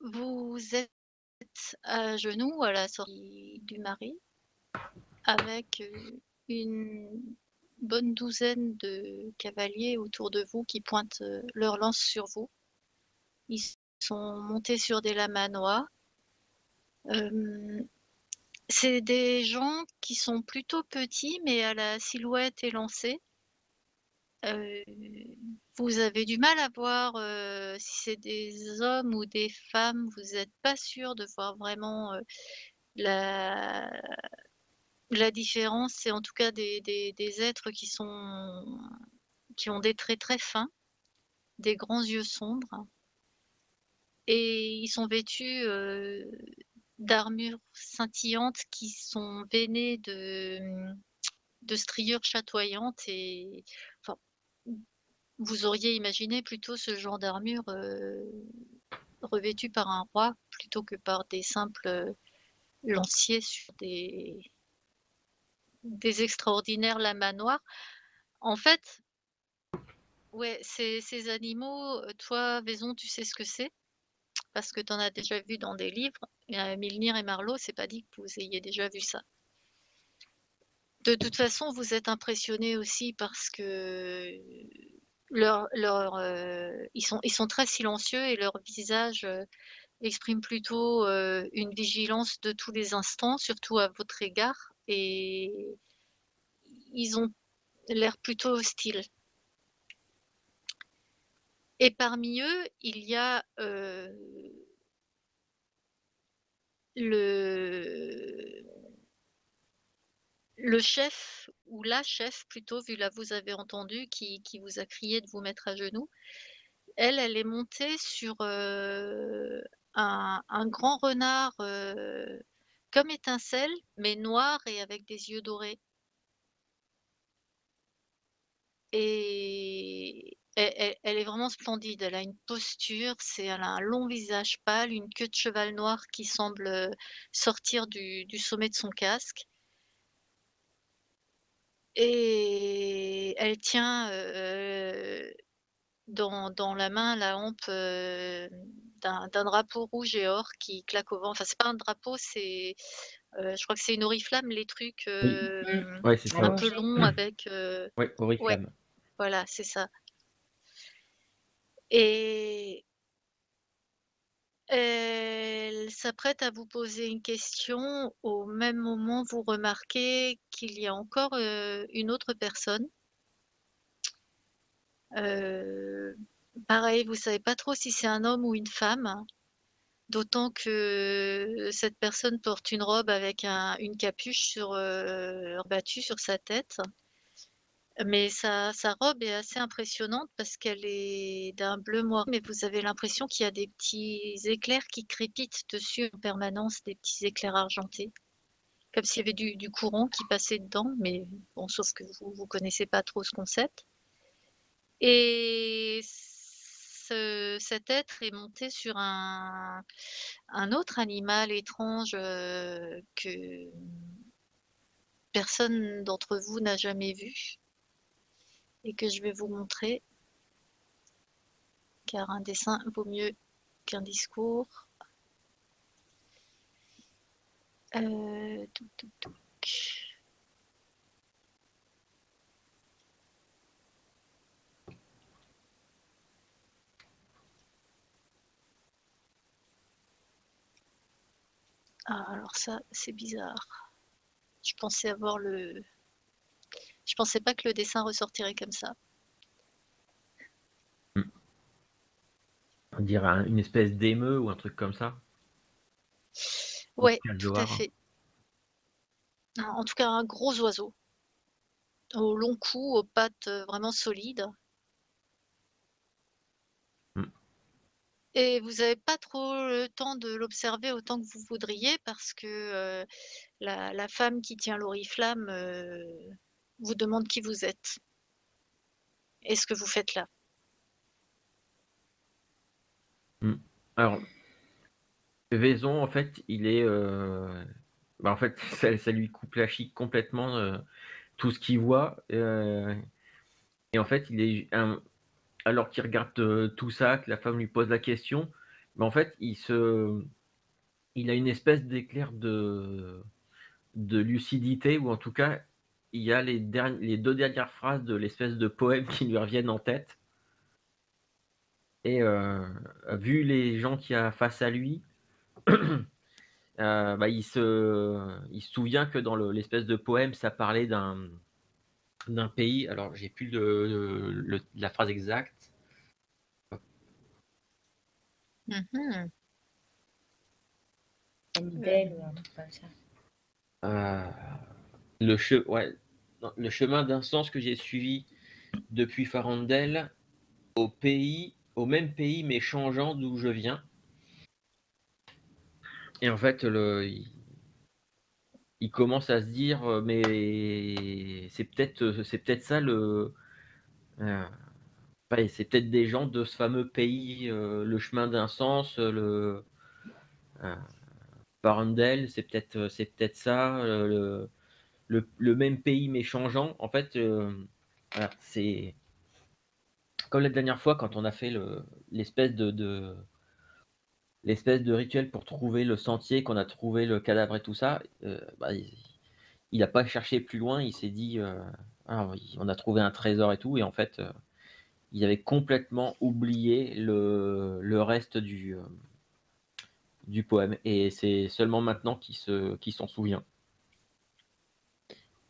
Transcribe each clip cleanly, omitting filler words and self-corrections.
Vous êtes à genoux à la sortie du marais avec, une bonne douzaine de cavaliers autour de vous qui pointent, leurs lances sur vous. Ils sont montés sur des lamanois. Hem, c'est des gens qui sont plutôt petits, mais à la silhouette élancée. Heu, vous avez du mal à voir, si c'est des hommes ou des femmes. Vous êtes pas sûr de voir vraiment, la la différence. C'est en tout cas des êtres qui ont des traits très fins, des grands yeux sombres et ils sont vêtus, d'armures scintillantes qui sont veinées de striures chatoyantes et enfin, vous auriez imaginé plutôt ce genre d'armure, revêtue par un roi plutôt que par des simples, lanciers sur des extraordinaires lamanoirs. En fait, ouais, ces animaux, toi, Vaison, tu sais ce que c'est? Parce que tu en as déjà vu dans des livres. Milnir et Marlowe, c'est pas dit que vous ayez déjà vu ça. De toute façon, vous êtes impressionnés aussi parce que ils sont très silencieux et leur visage, exprime plutôt, une vigilance de tous les instants, surtout à votre égard et ils ont l'air plutôt hostiles. Et parmi eux, il y a, le le chef ou la chef plutôt, vu là vous avez entendu, qui vous a crié de vous mettre à genoux. Elle est montée sur, un grand renard, comme Étincelle, mais noir et avec des yeux dorés. Et elle est vraiment splendide. Elle a une posture, elle a un long visage pâle, une queue de cheval noir qui semble, sortir du sommet de son casque et elle tient, dans la main la hampe, d'un drapeau rouge et or qui claque au vent. Enfin, c'est pas un drapeau, je crois que c'est une oriflamme, les trucs, Oui, Mmh. ouais, c'est Ouais, ça, un ouais. peu longs avec, Ouais, ouais, Oriflamme. voilà, c'est ça et elle s'apprête à vous poser une question. Au même moment, vous remarquez qu'il y a encore, une autre personne. Heu, pareil, vous savez pas trop si c'est un homme ou une femme, d'autant que cette personne porte une robe avec une capuche rebattue sur sa tête. Mais sa robe est assez impressionnante parce qu'elle est d'un bleu moiré, mais vous avez l'impression qu'il y a des petits éclairs qui crépitent dessus en permanence, des petits éclairs argentés, comme s'il y avait du courant qui passait dedans, mais bon, sauf que vous connaissez pas trop ce concept et cet être est monté sur un autre animal étrange, que personne d'entre vous n'a jamais vu et que je vais vous montrer. Car un dessin vaut mieux qu'un discours. Touc, touc, touc. Ah, alors ça, c'est bizarre. Je pensais avoir le. Je pensais pas que le dessin ressortirait comme ça. Mmh. On dirait une espèce d'émeu ou un truc comme ça? Une Ouais, tout à cage. fait. En tout cas, un gros oiseau, au long cou, aux pattes vraiment solides. Mmh. Et vous n'avez pas trop le temps de l'observer autant que vous voudriez parce que la femme qui tient l'oriflamme vous demande qui vous êtes et ce que vous faites là. Mmh. Alors, Vaison, en fait, il est, bah, en fait, ça lui coupe la chic complètement, tout ce qu'il voit, et en fait, il est alors qu'il regarde, tout ça, que la femme lui pose la question, Mais en fait, il a une espèce d'éclair de lucidité, ou en tout cas, il y a les 2 dernières phrases de l'espèce de poème qui lui reviennent en tête. Et vu les gens qu'il y a face à lui, bah, il se souvient que dans l'espèce de poème, ça parlait d'un pays. Alors, j'ai plus la phrase exacte. Mhm. Annibelle ou un truc comme ça. Ouais, non, le chemin d'un sens que j'ai suivi depuis Farandel au même pays, mais changeant d'où je viens. Et en fait, il commence à se dire, mais c'est peut-être ça euh, ouais, c'est peut-être des gens de ce fameux pays, le chemin d'un sens, euh, Farandel, c'est peut-être ça, le même pays mais changeant. En fait, voilà, c'est comme la dernière fois quand on a fait l'espèce de rituel pour trouver le sentier, qu'on a trouvé le cadavre et tout ça. Bah, il n'a pas cherché plus loin, il s'est dit ah, oui, on a trouvé un trésor et tout, et en fait, il avait complètement oublié le reste du poème, et c'est seulement maintenant qu'il s'en souvient.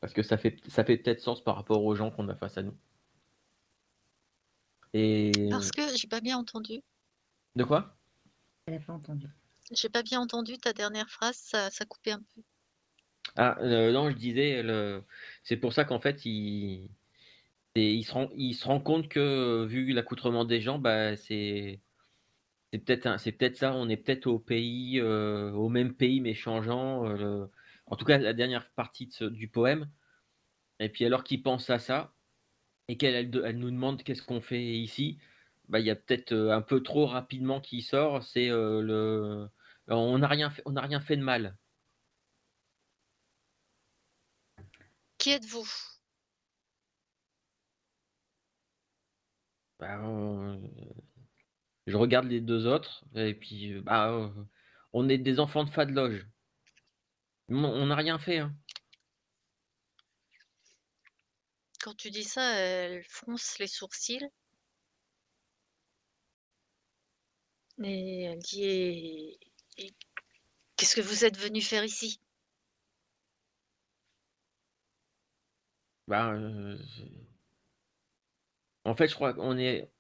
Parce que ça fait peut-être sens par rapport aux gens qu'on a face à nous. Et Parce que j'ai pas bien entendu. de quoi? Elle n'a pas entendu. J'ai pas bien entendu ta dernière phrase, ça coupait un peu. Ah, non, je disais, c'est pour ça qu'en fait, il se rend compte que, vu l'accoutrement des gens, bah, c'est peut-être ça. On est peut-être au même pays, mais changeant. En tout cas, la dernière partie du poème. Et puis, alors qu'il pense à ça, et qu'elle nous demande qu'est-ce qu'on fait ici, bah, il y a peut-être un peu trop rapidement qui sort. C'est on n'a rien fait de mal. Qui êtes-vous? Bah, je regarde les deux autres, et puis bah, on est des enfants de Fadloge. On n'a rien fait, hein. Quand tu dis ça, elle fronce les sourcils et elle dit et qu'est-ce que vous êtes venu faire ici? Bah, en fait, je crois qu'on est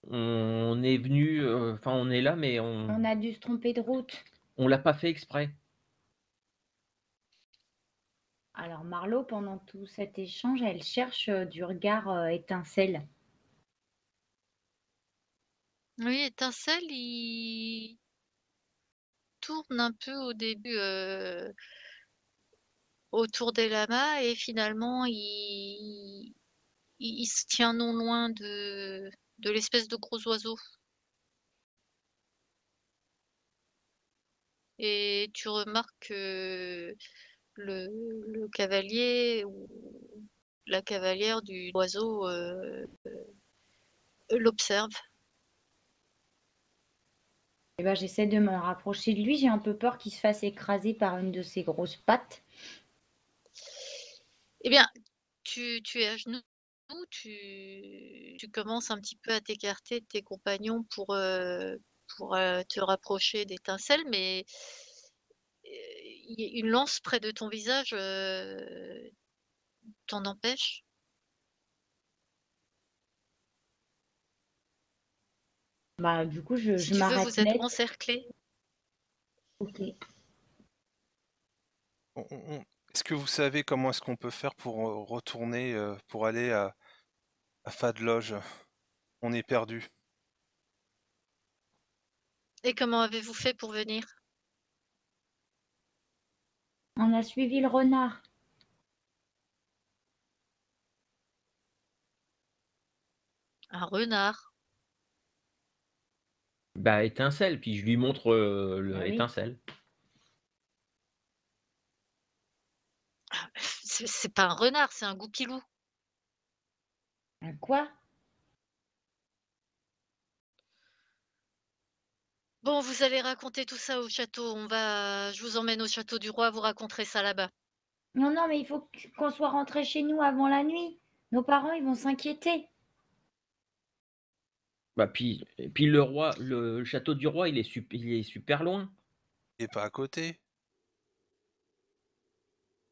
venu, enfin, on est là, mais on On a dû se tromper de route. on l'a pas fait exprès. Alors Marlowe, pendant tout cet échange, elle cherche du regard étincelle. Oui, Étincelle, il tourne un peu au début autour des lamas et finalement il se tient non loin de l'espèce de gros oiseau. Et tu remarques que le cavalier ou la cavalière du oiseau l'observe. Et ben, j'essaie de me rapprocher de lui. J'ai un peu peur qu'il se fasse écraser par une de ses grosses pattes. Eh bien, tu es à genoux, tu commences un petit peu à t'écarter de tes compagnons pour te rapprocher d'Étincelle, mais une lance près de ton visage t'en empêche. Bah, du coup, je, Si je tu veux, m'arrête vous êtes net. encerclés. Ok. Est-ce que vous savez comment est-ce qu'on peut faire pour retourner, pour aller à Fadloge? On est perdu. Et comment avez-vous fait pour venir? On a suivi le renard. Un renard. Bah, étincelle, puis je lui montre le Ah oui. étincelle. C'est pas un renard, c'est un goupilou. Un quoi? Bon, vous allez raconter tout ça au château. Je vous emmène au château du roi, vous raconterez ça là-bas. Non, non, mais il faut qu'on soit rentré chez nous avant la nuit. Nos parents, ils vont s'inquiéter. Bah, et puis le roi, le château du roi, il est super loin. Il est pas à côté.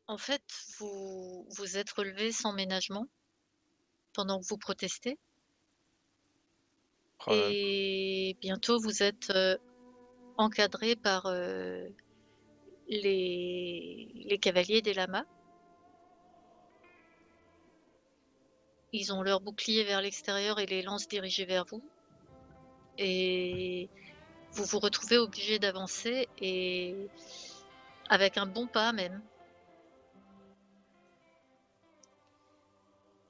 En fait, vous êtes relevé sans ménagement pendant que vous protestez. Oh là là. Et bientôt, vous êtes encadré par les cavaliers des lamas. Ils ont leur bouclier vers l'extérieur et les lances dirigées vers vous. Et vous vous retrouvez obligé d'avancer et avec un bon pas même.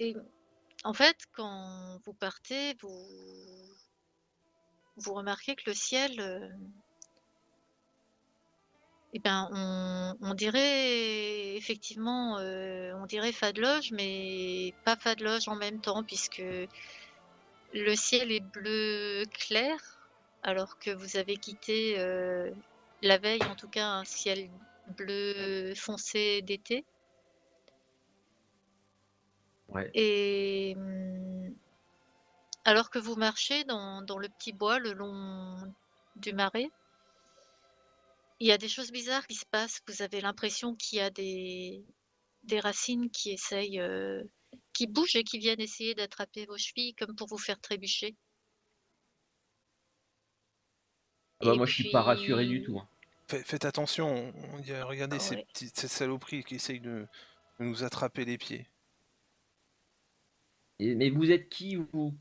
Et en fait, quand vous partez, vous remarquez que le ciel, eh ben, on dirait effectivement, on dirait Fadloge, mais pas Fadloge en même temps, puisque le ciel est bleu clair, alors que vous avez quitté la veille, en tout cas, un ciel bleu foncé d'été. Ouais. Et alors que vous marchez dans le petit bois le long du marais, il y a des choses bizarres qui se passent. Vous avez l'impression qu'il y a des racines qui essayent, qui bougent et qui viennent essayer d'attraper vos chevilles comme pour vous faire trébucher. Ah bah Et moi je suis pas rassuré du puis, tout, hein. Faites attention, regardez ouais. cette saloperie qui essaye de nous attraper les pieds. Mais vous êtes qui, vous?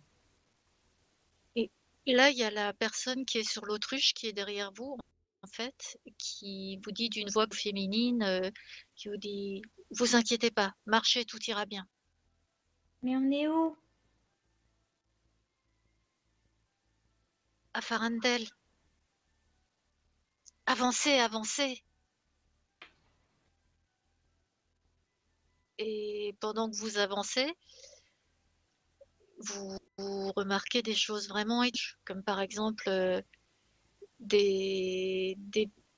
Et là, il y a la personne qui est sur l'autruche qui est derrière vous, en fait, qui vous dit d'une voix féminine, qui vous dit: «Vous inquiétez pas, marchez, tout ira bien». Mais on est où? À Farandel. Avancez, avancez. Et pendant que vous avancez, vous remarquez des choses vraiment étranges, comme par exemple des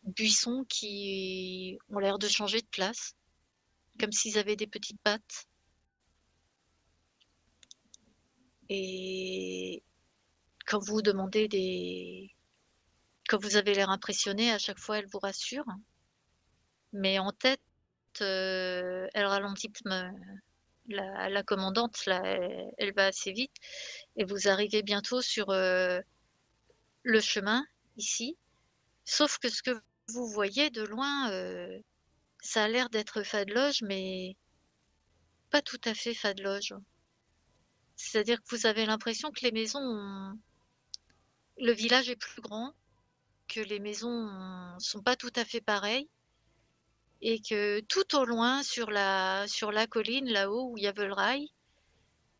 buissons qui ont l'air de changer de place, comme s'ils avaient des petites pattes. Et quand vous demandez quand vous avez l'air impressionné, à chaque fois, elle vous rassure. Mais en tête, elle ralentit la commandante, là, elle va assez vite. Et vous arrivez bientôt sur le chemin, ici. Sauf que ce que vous voyez de loin, ça a l'air d'être Fadloge, mais pas tout à fait Fadloge. C'est-à-dire que vous avez l'impression que le village est plus grand, que les maisons sont pas tout à fait pareilles, et que tout au loin, sur la colline, là-haut où il y a Volraï,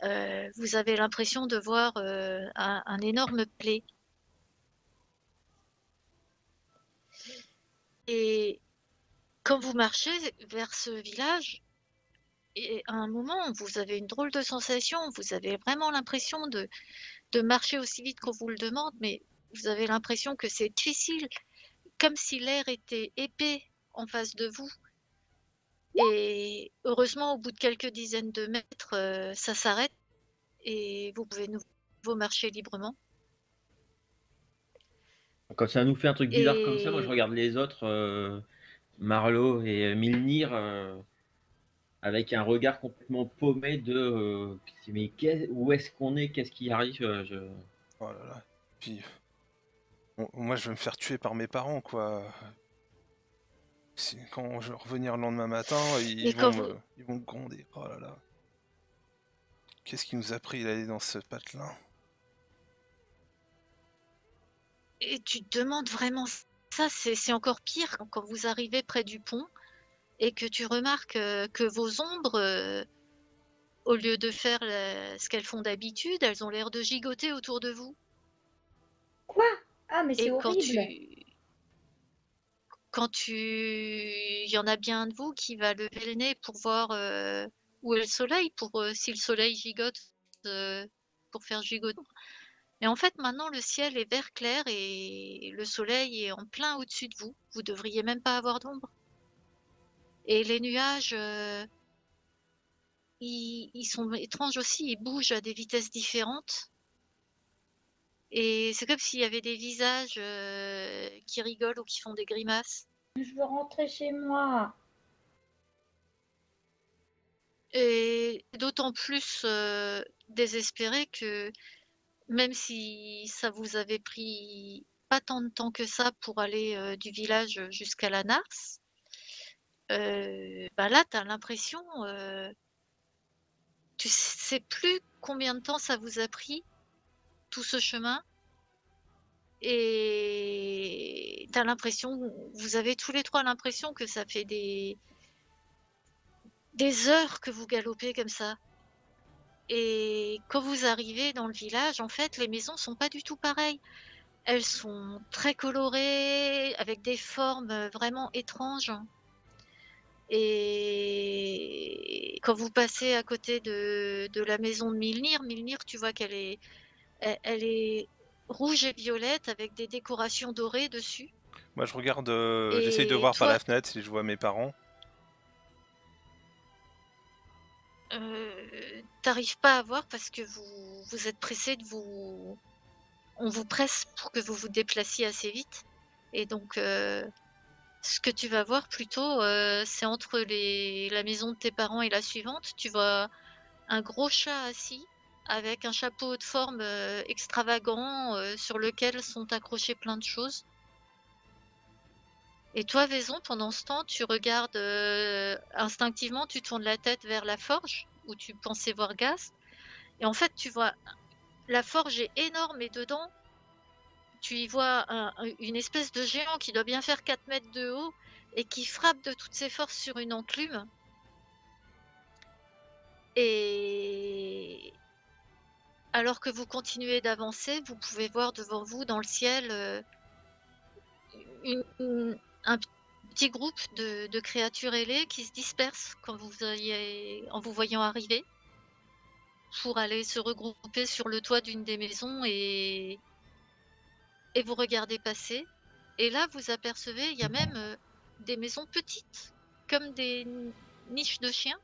vous avez l'impression de voir un énorme palais. Et quand vous marchez vers ce village, et à un moment, vous avez une drôle de sensation. Vous avez vraiment l'impression de marcher aussi vite qu'on vous le demande, mais vous avez l'impression que c'est difficile, comme si l'air était épais en face de vous. Et heureusement, au bout de quelques dizaines de mètres, ça s'arrête et vous pouvez de nouveau marcher librement. Quand ça nous fait un truc bizarre comme ça, moi je Et, regarde les autres, Marlowe et Milnir, avec un regard complètement paumé de mais où est-ce qu'on est? Qu'est-ce qui arrive? Oh là là. Puis, moi, je vais me faire tuer par mes parents, quoi. Quand je vais revenir le lendemain matin, et quand vous, ils vont me gronder. Oh là là. Qu'est-ce qui nous a pris d'aller dans ce patelin? et tu te demandes vraiment ça, c'est encore pire quand vous arrivez près du pont et que tu remarques que vos ombres, au lieu de faire ce qu'elles font d'habitude, elles ont l'air de gigoter autour de vous. Quoi? Ah, mais c'est Et horrible. il y en a bien un de vous qui va lever le nez pour voir où est le soleil, pour si le soleil gigote, pour faire gigoter. Et en fait, maintenant, le ciel est vert clair et le soleil est en plein au-dessus de vous. Vous devriez même pas avoir d'ombre. Et les nuages, ils sont étranges aussi, ils bougent à des vitesses différentes. Et c'est comme s'il y avait des visages qui rigolent ou qui font des grimaces. Je veux rentrer chez moi. Et d'autant plus désespéré que même si ça vous avait pris pas tant de temps que ça pour aller du village jusqu'à la Nars, bah là, tu as l'impression, tu sais plus combien de temps ça vous a pris, tout ce chemin. Et tu as l'impression, vous avez tous les 3 l'impression que ça fait des heures que vous galopez comme ça. Et quand vous arrivez dans le village, en fait, les maisons sont pas du tout pareilles. Elles sont très colorées, avec des formes vraiment étranges. Et quand vous passez à côté de la maison de Milnir, tu vois elle est rouge et violette avec des décorations dorées dessus. Moi, je regarde, j'essaye de Et voir par la toi, fenêtre si je vois mes parents. t'arrives pas à voir parce que vous êtes pressé de vous... On vous presse pour que vous vous déplaciez assez vite. Et donc, ce que tu vas voir plutôt, c'est entre la maison de tes parents et la suivante, tu vois un gros chat assis avec un chapeau de forme extravagant sur lequel sont accrochées plein de choses. Et toi, Vaison, pendant ce temps, tu regardes instinctivement, tu tournes la tête vers la forge où tu pensais voir Gast. Et en fait, tu vois, la forge est énorme et dedans, tu y vois une espèce de géant qui doit bien faire 4 mètres de haut et qui frappe de toutes ses forces sur une enclume. Et alors que vous continuez d'avancer, vous pouvez voir devant vous dans le ciel un petit groupe de créatures ailées qui se dispersent quand en vous voyant arriver pour aller se regrouper sur le toit d'une des maisons et vous regarder passer. Et là, vous apercevez, il y a même des maisons petites, comme des niches de chiens.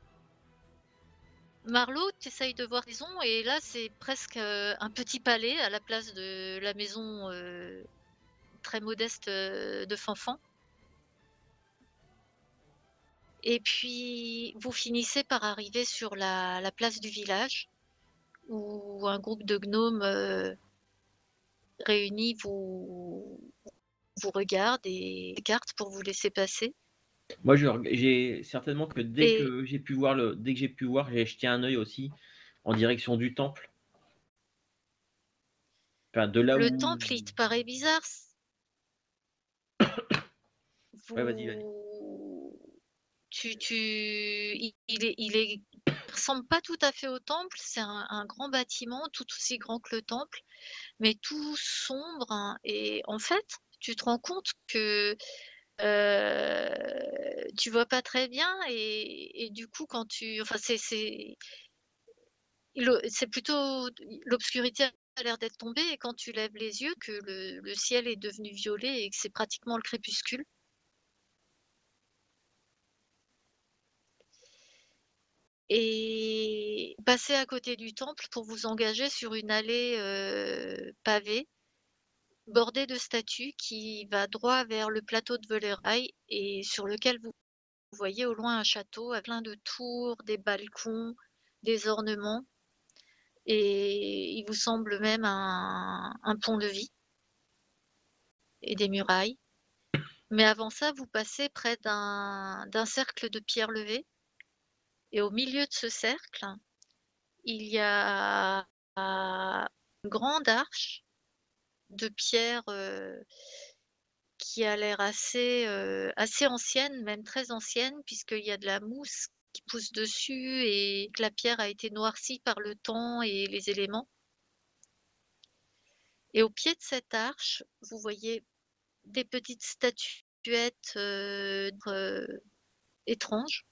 Marlowe, tu essayes de voir maison et là, c'est presque un petit palais à la place de la maison très modeste de Fanfan. Et puis, vous finissez par arriver sur la place du village où un groupe de gnomes réunis vous regarde et écarte pour vous laisser passer. Moi, j'ai certainement que dès Et que j'ai pu voir, j'ai jeté un œil aussi en direction du temple. Enfin, de là le où. temple, il te paraît bizarre. Ouais, vas-y. Vous, il ressemble pas tout à fait au temple. C'est un grand bâtiment, tout aussi grand que le temple, mais tout sombre, hein. Et en fait, tu te rends compte que tu vois pas très bien et du coup quand enfin c'est plutôt l'obscurité a l'air d'être tombée et quand tu lèves les yeux que le ciel est devenu violet et que c'est pratiquement le crépuscule. Et passez à côté du temple pour vous engager sur une allée pavée bordée de statues qui va droit vers le plateau de Veleray et sur lequel vous voyez au loin un château avec plein de tours, des balcons, des ornements et il vous semble même un pont-levis et des murailles. Mais avant ça, vous passez près d'un cercle de pierres levées et au milieu de ce cercle, il y a une grande arche de pierre qui a l'air assez ancienne, même très ancienne, puisqu'il y a de la mousse qui pousse dessus et que la pierre a été noircie par le temps et les éléments. Et au pied de cette arche, vous voyez des petites statuettes étranges,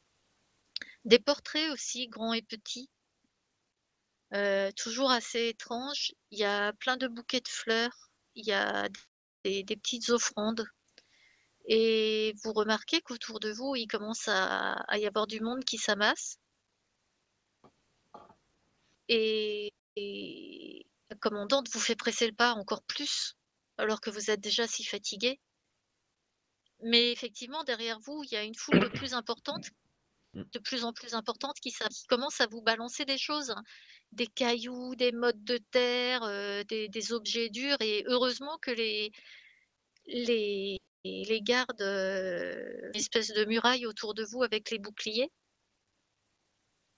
des portraits aussi grands et petits, toujours assez étrange. Il y a plein de bouquets de fleurs, il y a des petites offrandes et vous remarquez qu'autour de vous, il commence à y avoir du monde qui s'amasse et la commandante vous fait presser le pas encore plus, alors que vous êtes déjà si fatigué. Mais effectivement, derrière vous, il y a une foule de plus importante de plus en plus importante qui commence à vous balancer des choses, hein. Des cailloux, des mottes de terre, des objets durs et heureusement que les gardes, une espèce de muraille autour de vous avec les boucliers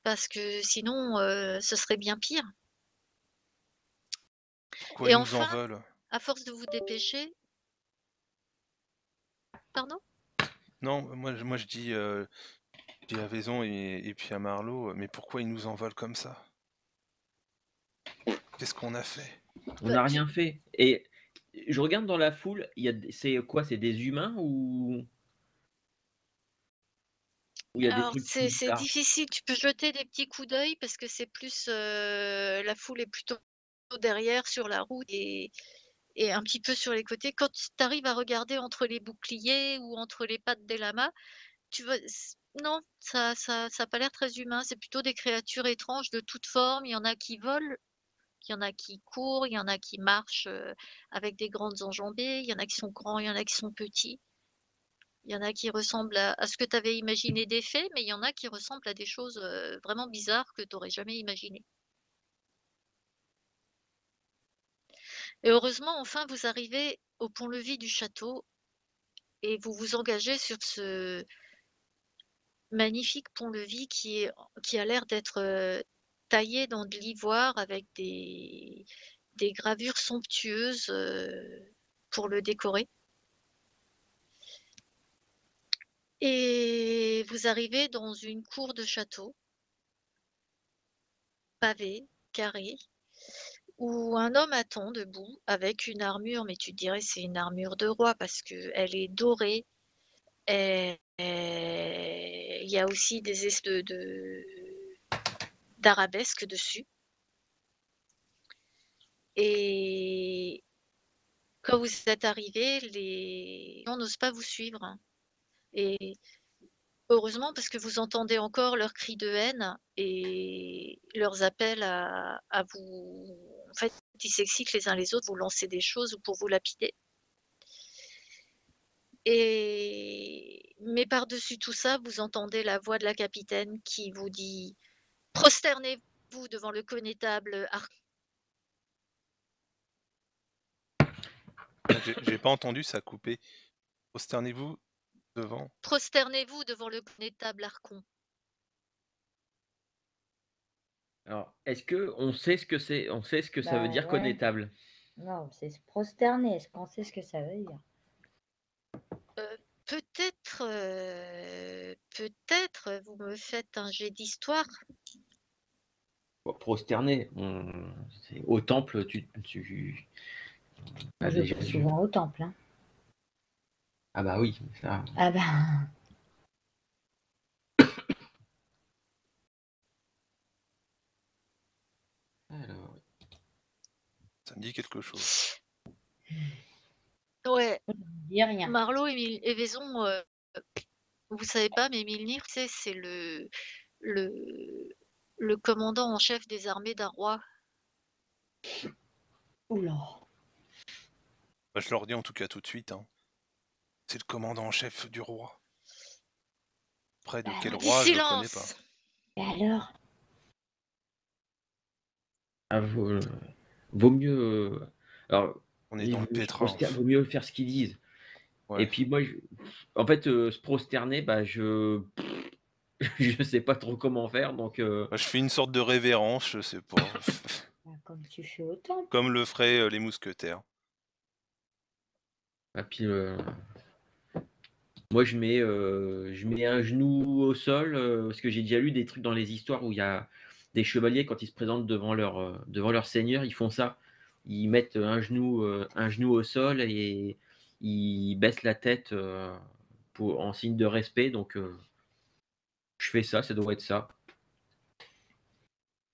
parce que sinon, ce serait bien pire Pourquoi et ils nous en enfin, veulent? à force de vous dépêcher pardon? Non, moi je dis à Vaison et puis à Marlowe, mais pourquoi ils nous en veulent comme ça? Qu'est-ce qu'on a fait? On Bah, n'a tu rien fait. Et je regarde dans la foule, c'est quoi? C'est des humains ou il y a des alors trucs plus c'est bizarres? difficile, tu peux jeter des petits coups d'œil parce que c'est plus, la foule est plutôt derrière sur la route et un petit peu sur les côtés. Quand tu arrives à regarder entre les boucliers ou entre les pattes des lamas, tu vois non, ça a pas l'air très humain, c'est plutôt des créatures étranges de toutes formes. Il y en a qui volent, il y en a qui courent, il y en a qui marchent, avec des grandes enjambées, il y en a qui sont grands, il y en a qui sont petits. Il y en a qui ressemblent à ce que tu avais imaginé des fées, mais il y en a qui ressemblent à des choses, vraiment bizarres que tu aurais jamais imaginées. Et heureusement, enfin, vous arrivez au pont-levis du château et vous vous engagez sur ce magnifique pont-levis qui a l'air d'être, taillé dans de l'ivoire avec des gravures somptueuses, pour le décorer. Et vous arrivez dans une cour de château, pavée, carrée, où un homme attend debout avec une armure, mais tu te dirais c'est une armure de roi parce qu'elle est dorée. Et il y a aussi des d'arabesques dessus. Et quand vous êtes arrivé, les gens n'osent pas vous suivre. Et heureusement, parce que vous entendez encore leurs cris de haine et leurs appels à vous. En fait, ils s'excitent les uns les autres, vous lancez des choses pour vous lapider. Mais par-dessus tout ça, vous entendez la voix de la capitaine qui vous dit prosternez-vous devant le connétable J'ai pas entendu, ça a coupé. Prosternez-vous devant. prosternez-vous devant le connétable Archon. Alors, est-ce que on sait ce que c'est? On sait ce que ça veut Bah dire ouais. connétable? Non, c'est se prosterner. Est-ce qu'on sait ce que ça veut dire? Peut-être vous me faites un jet d'histoire. Bon, prosterner, c'est au temple, Moi, as je déjà vais vu. souvent au temple, hein. Ah bah oui, ça. Ah ben, Alors, Ça me dit quelque chose. Ouais, je ne dis rien. Marlowe et Vaison, vous savez pas, mais Milnir, tu sais, c'est le, le commandant en chef des armées d'un roi. Oula. Bah, je leur dis en tout cas tout de suite, hein. C'est le commandant en chef du roi. Près de Bah quel ouais. Dis roi, je le connais pas. silence! Et alors? ah, vaut mieux. Alors, On est dans le pétrin. vaut mieux faire ce qu'ils disent. Ouais. Et puis moi, en fait, se prosterner, bah je sais pas trop comment faire, donc Bah, je fais une sorte de révérence, je sais pas. Bah, comme tu fais au temple. Comme le feraient les mousquetaires. et puis moi je mets un genou au sol parce que j'ai déjà lu des trucs dans les histoires où il y a des chevaliers quand ils se présentent devant leur seigneur, ils font ça. Ils mettent un genou au sol et ils baissent la tête en signe de respect. Donc je fais ça, ça doit être ça.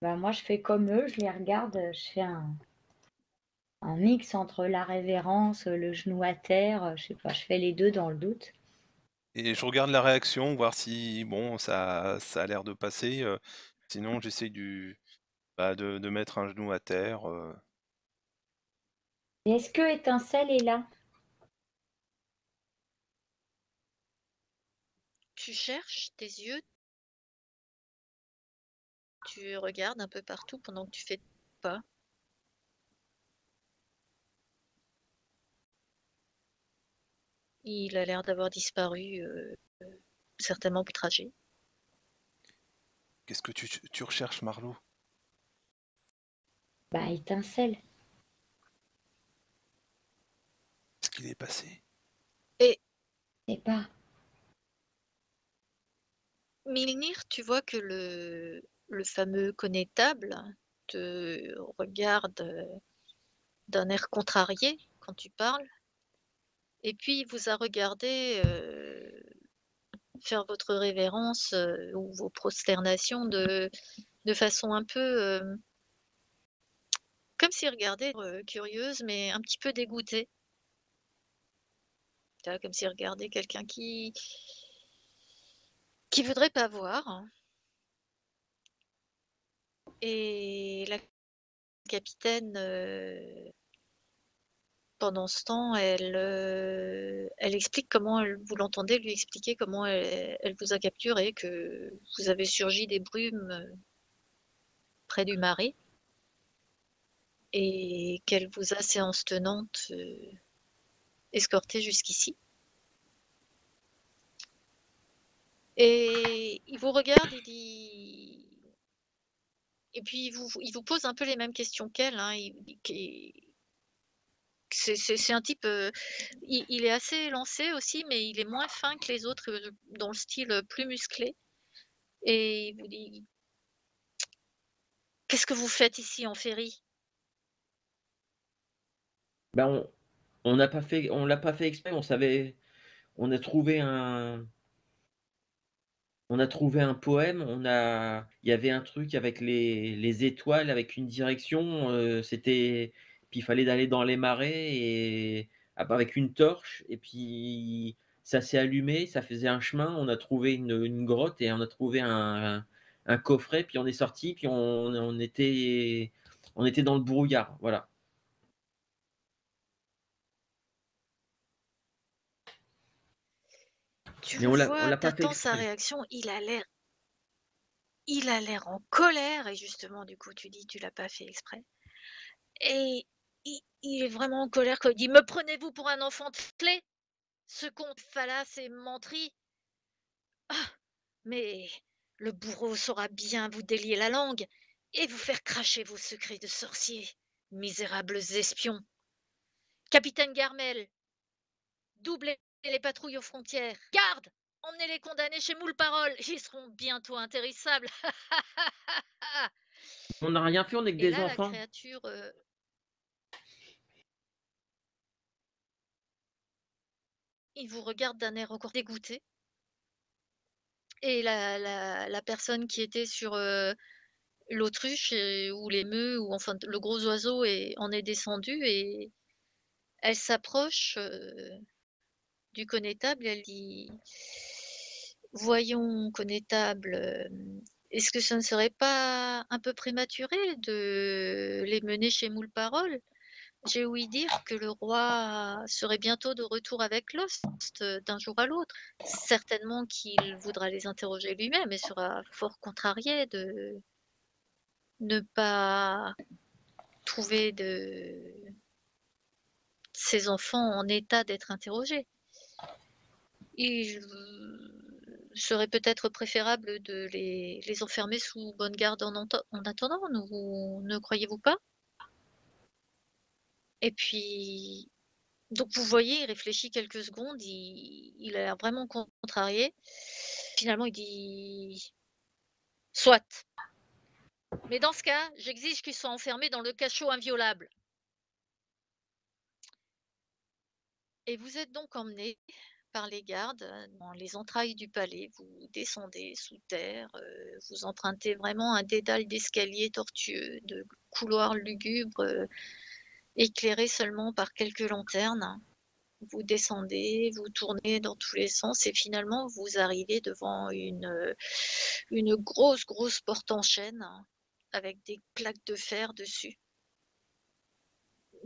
Bah, moi, je fais comme eux, je les regarde, je fais un mix entre la révérence, le genou à terre, je sais pas, je fais les 2 dans le doute. Et je regarde la réaction, voir si bon ça a l'air de passer, sinon j'essaye de mettre un genou à terre, Et est-ce que Étincelle est là? Tu cherches tes yeux, tu regardes un peu partout pendant que tu fais pas. Il a l'air d'avoir disparu, certainement pour trajet. Qu'est-ce que tu recherches, Marlowe? Bah, Étincelle. Qu'est-ce qu'il est passé? Et Je sais pas. Milnir, tu vois que le fameux connétable te regarde d'un air contrarié quand tu parles, et puis il vous a regardé faire votre révérence ou vos prosternations de façon un peu comme s'il regardait curieuse, mais un petit peu dégoûtée. Tu vois, comme s'il regardait quelqu'un qui voudrait pas voir. Et la capitaine, pendant ce temps, elle explique comment vous l'entendez lui expliquer comment elle vous a capturé, que vous avez surgi des brumes près du marais et qu'elle vous a, séance tenante, escorté jusqu'ici. Et il vous regarde, il dit... Et puis il vous pose un peu les mêmes questions qu'elle, hein. C'est un type, il est assez élancé aussi, mais il est moins fin que les autres, dans le style, plus musclé. Et il vous dit: «Qu'est-ce que vous faites ici en ferry?» Ben, on l'a pas fait exprès, on a trouvé un on a trouvé un poème, il y avait un truc avec les étoiles, avec une direction, c'était puis il fallait d'aller dans les marais et avec une torche et puis ça s'est allumé, ça faisait un chemin, on a trouvé une grotte et on a trouvé un coffret, puis on est sortis, puis on était dans le brouillard, voilà. Tu Mais le on vois, l'a tu pas fait attends sa exprès. réaction, il a l'air en colère, et justement, du coup, tu dis: «Tu l'as pas fait exprès», et il est vraiment en colère quand il dit: «Me prenez-vous pour un enfant de clé? Ce conte fallace et menterie? Ah! Mais le bourreau saura bien vous délier la langue et vous faire cracher vos secrets de sorcier, misérables espions. Capitaine Garmel, doublez les patrouilles aux frontières. Garde! Emmenez les condamnés chez Mouleparole, ils seront bientôt intérissables.» On n'a rien fait, on est que Et des là, la enfants. créature, il vous regarde d'un air encore dégoûté. Et la personne qui était sur l'autruche ou l'émeu, ou enfin le gros oiseau, en est descendue, et elle s'approche du connétable, elle dit: «Voyons, connétable, est-ce que ce ne serait pas un peu prématuré de les mener chez Mouleparole? J'ai ouï dire que le roi serait bientôt de retour avec l'Ost, d'un jour à l'autre. Certainement qu'il voudra les interroger lui-même et sera fort contrarié de ne pas trouver de ses enfants en état d'être interrogés. Il serait peut-être préférable de les enfermer sous bonne garde en attendant, ne croyez-vous pas?» Et puis, donc vous voyez, il réfléchit quelques secondes, il a l'air vraiment contrarié. Finalement, il dit: «Soit, mais dans ce cas, j'exige qu'ils soient enfermés dans le cachot inviolable.» Et vous êtes donc emmenés par les gardes dans les entrailles du palais. Vous descendez sous terre, vous empruntez vraiment un dédale d'escaliers tortueux, de couloirs lugubres, éclairés seulement par quelques lanternes. Vous descendez, vous tournez dans tous les sens et finalement vous arrivez devant une grosse porte en chêne avec des plaques de fer dessus.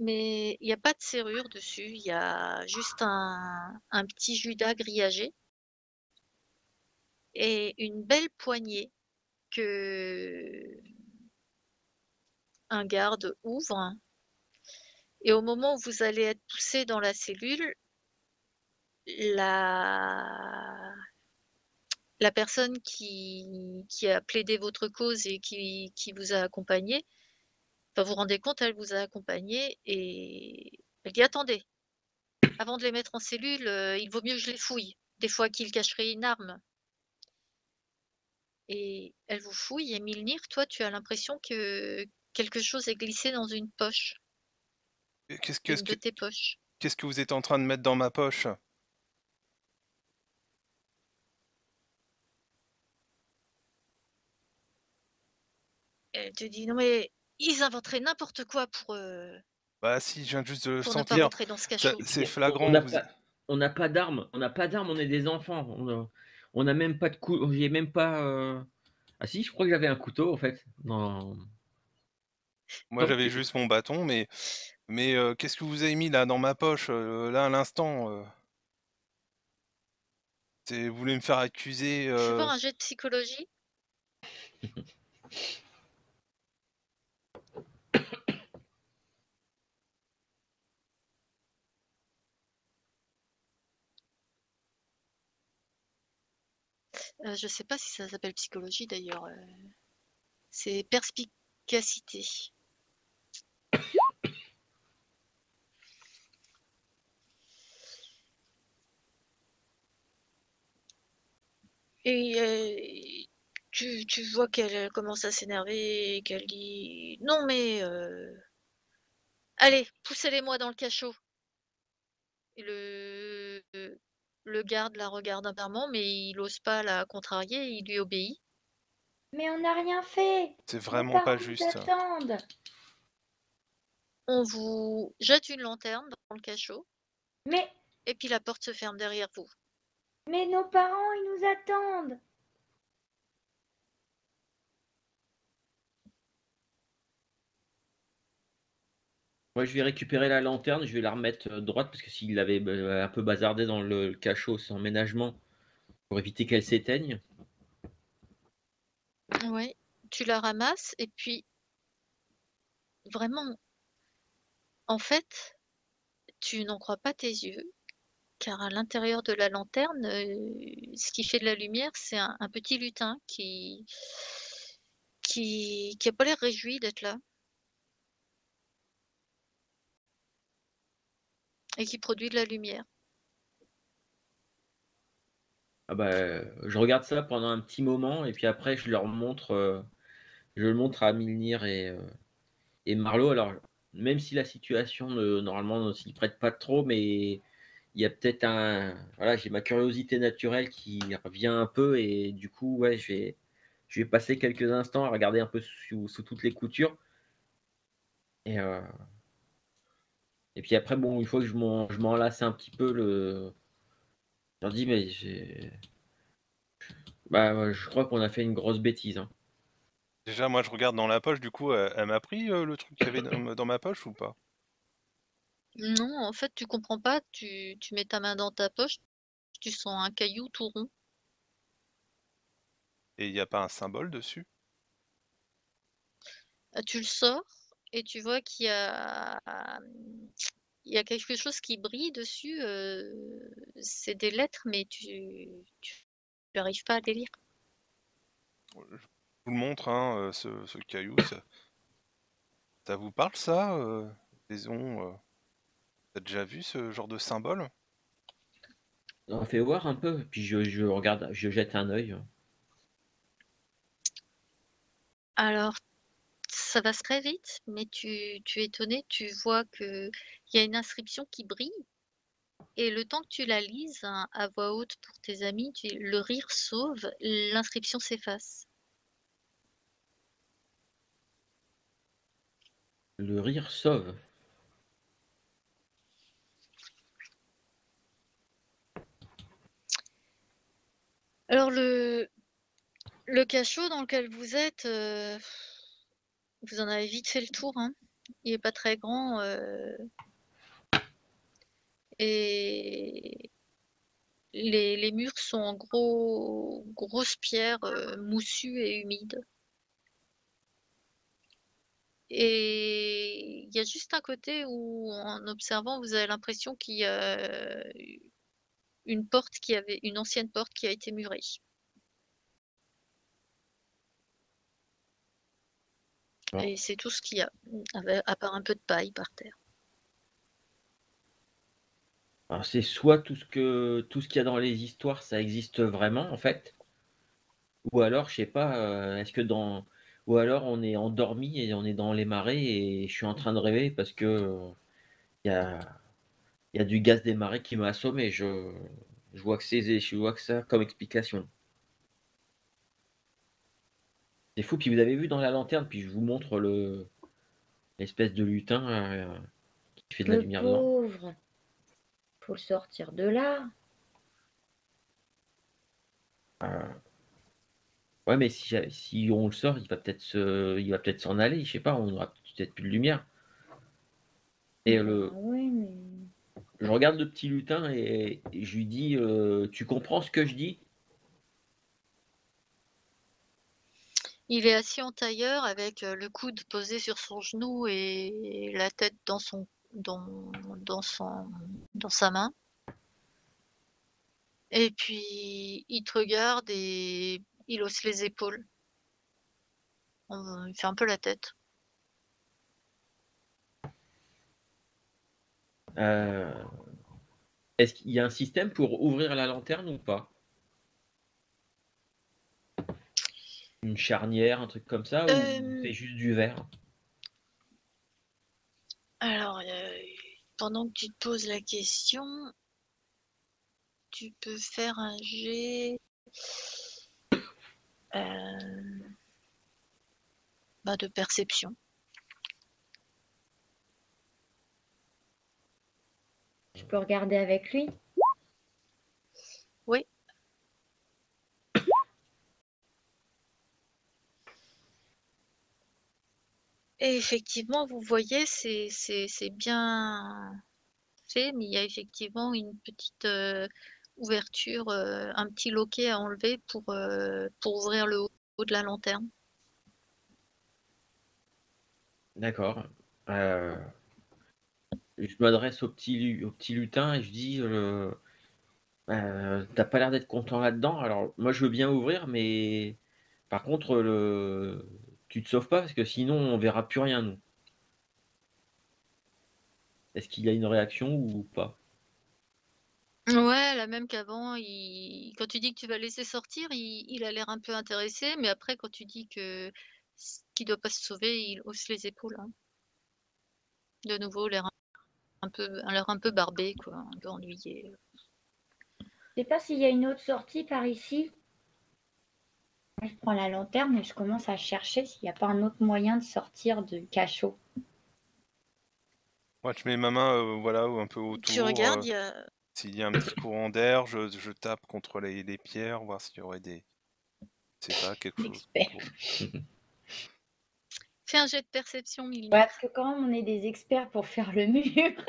Mais il n'y a pas de serrure dessus, il y a juste un petit judas grillagé et une belle poignée que un garde ouvre. Et au moment où vous allez être poussé dans la cellule, la personne qui a plaidé votre cause et qui vous a accompagné, enfin, vous vous rendez compte, elle vous a accompagné et elle dit attendez, avant de les mettre en cellule, il vaut mieux que je les fouille. Des fois qu'ils cacheraient une arme. Et elle vous fouille et Milnir, toi, tu as l'impression que quelque chose est glissé dans une poche, Et une de tes poches. qu'est-ce que vous êtes en train de mettre dans ma poche? Elle te dit non mais ils inventeraient n'importe quoi Bah si, je viens juste de le pour ne pas sentir. rentrer dans ce cachot. C'est On flagrant. n'a pas, on n'a pas d'armes. On n'a pas d'armes. On est des enfants. On n'a même pas de couteau. J'ai même pas. Ah si, je crois que j'avais un couteau en fait. Non. Moi j'avais juste mon bâton, mais qu'est-ce que vous avez mis là dans ma poche là à l'instant? Vous voulez me faire accuser? Fais voir un jet de psychologie. Je sais pas si ça s'appelle psychologie d'ailleurs. C'est perspicacité. Et tu vois qu'elle commence à s'énerver et qu'elle dit non mais allez, poussez-les-moi dans le cachot. Et le garde la regarde amèrement, mais il n'ose pas la contrarier, il lui obéit. Mais on n'a rien fait. C'est Nos vraiment parents pas nous juste. attendent. On vous jette une lanterne dans le cachot, Mais, et puis la porte se ferme derrière vous. mais nos parents, ils nous attendent. Moi, je vais récupérer la lanterne. Je vais la remettre droite parce que s'il l'avait un peu bazardé dans le cachot sans ménagement pour éviter qu'elle s'éteigne. Ouais, tu la ramasses, et puis vraiment, en fait, tu n'en crois pas tes yeux, car à l'intérieur de la lanterne, ce qui fait de la lumière, c'est un petit lutin qui a pas l'air réjoui d'être là et qui produit de la lumière. Ah bah, je regarde ça pendant un petit moment et puis après je leur montre, je le montre à Milnir et Marlowe. Alors, même si la situation normalement ne s'y prête pas trop, mais il y a peut-être voilà, j'ai ma curiosité naturelle qui revient un peu et du coup, ouais, je vais passer quelques instants à regarder un peu sous toutes les coutures. Et, euh, et puis après, bon, une fois que je m'en lasse un petit peu, je leur dis, mais bah, ouais, je crois qu'on a fait une grosse bêtise, hein. Déjà, moi je regarde dans la poche, du coup, elle m'a pris le truc qu'il y avait dans ma poche ou pas? Non, en fait, tu comprends pas, tu mets ta main dans ta poche, tu sens un caillou tout rond. Et il n'y a pas un symbole dessus? Tu le sors et tu vois il y a quelque chose qui brille dessus. C'est des lettres, mais tu n'arrives pas à les lire. Je vous le montre, hein, ce caillou, ça vous parle ça? Disons, t'as déjà vu ce genre de symbole? On fait voir un peu, puis je regarde, je jette un œil. Alors, ça va très vite, mais tu es étonné, tu vois qu'il y a une inscription qui brille et le temps que tu la lises, hein, à voix haute pour tes amis, le rire sauve, l'inscription s'efface. Le rire sauve. Alors le cachot dans lequel vous êtes, vous en avez vite fait le tour, hein. Il est pas très grand, et les murs sont en grosses pierres, moussues et humides. Et il y a juste un côté où, en observant, vous avez l'impression qu'il y a une ancienne porte qui a été murée. Bon. Et c'est tout ce qu'il y a, à part un peu de paille par terre. Alors c'est soit tout ce qu'il y a dans les histoires, ça existe vraiment en fait, ou alors je sais pas, ou alors on est endormi et on est dans les marais et je suis en train de rêver parce que il y a, il y a du gaz des marais qui m'a assommé. Je vois je vois que ça comme explication. C'est fou. Puis vous avez vu dans la lanterne, puis je vous montre l'espèce de lutin qui fait de la Le lumière dedans. pauvre, faut le sortir de là. Euh, ouais, mais si on le sort, il va peut-être s'en aller. Je sais pas, on aura peut-être plus de lumière. Et Oui, mais je regarde le petit lutin et je lui dis, tu comprends ce que je dis? Il est assis en tailleur avec, le coude posé sur son genou et la tête dans son dans sa main. Et puis il te regarde et il hausse les épaules. Il fait un peu la tête. Euh, est-ce qu'il y a un système pour ouvrir la lanterne ou pas? Une charnière, un truc comme ça, ou Hem, c'est juste du verre? alors, pendant que tu te poses la question, tu peux faire un jet, heu, de perception. je peux regarder avec lui. Oui. Et effectivement, vous voyez, c'est bien fait, mais il y a effectivement une petite, ouverture, un petit loquet à enlever pour ouvrir le haut de la lanterne. D'accord. Euh, je m'adresse au petit lutin et je dis, t'as pas l'air d'être content là-dedans. Alors, moi, je veux bien ouvrir, mais par contre, tu te sauves pas parce que sinon, on verra plus rien, nous. Est-ce qu'il y a une réaction ou pas? Ouais, la même qu'avant, quand tu dis que tu vas laisser sortir, il a l'air un peu intéressé, mais après quand tu dis qu'il doit pas se sauver, il hausse les épaules, hein. De nouveau, l'air un peu barbé, quoi, un peu ennuyé. Je sais pas s'il y a une autre sortie par ici. Je prends la lanterne et je commence à chercher s'il n'y a pas un autre moyen de sortir du cachot. Moi, je mets ma main voilà, un peu Tu autour. regardes, il y a S'il y a un petit courant d'air, je tape contre les pierres, voir s'il y aurait je sais pas, quelque chose. Expert. fais un jet de perception, Milly. Ouais, parce que quand même on est des experts pour faire le mur.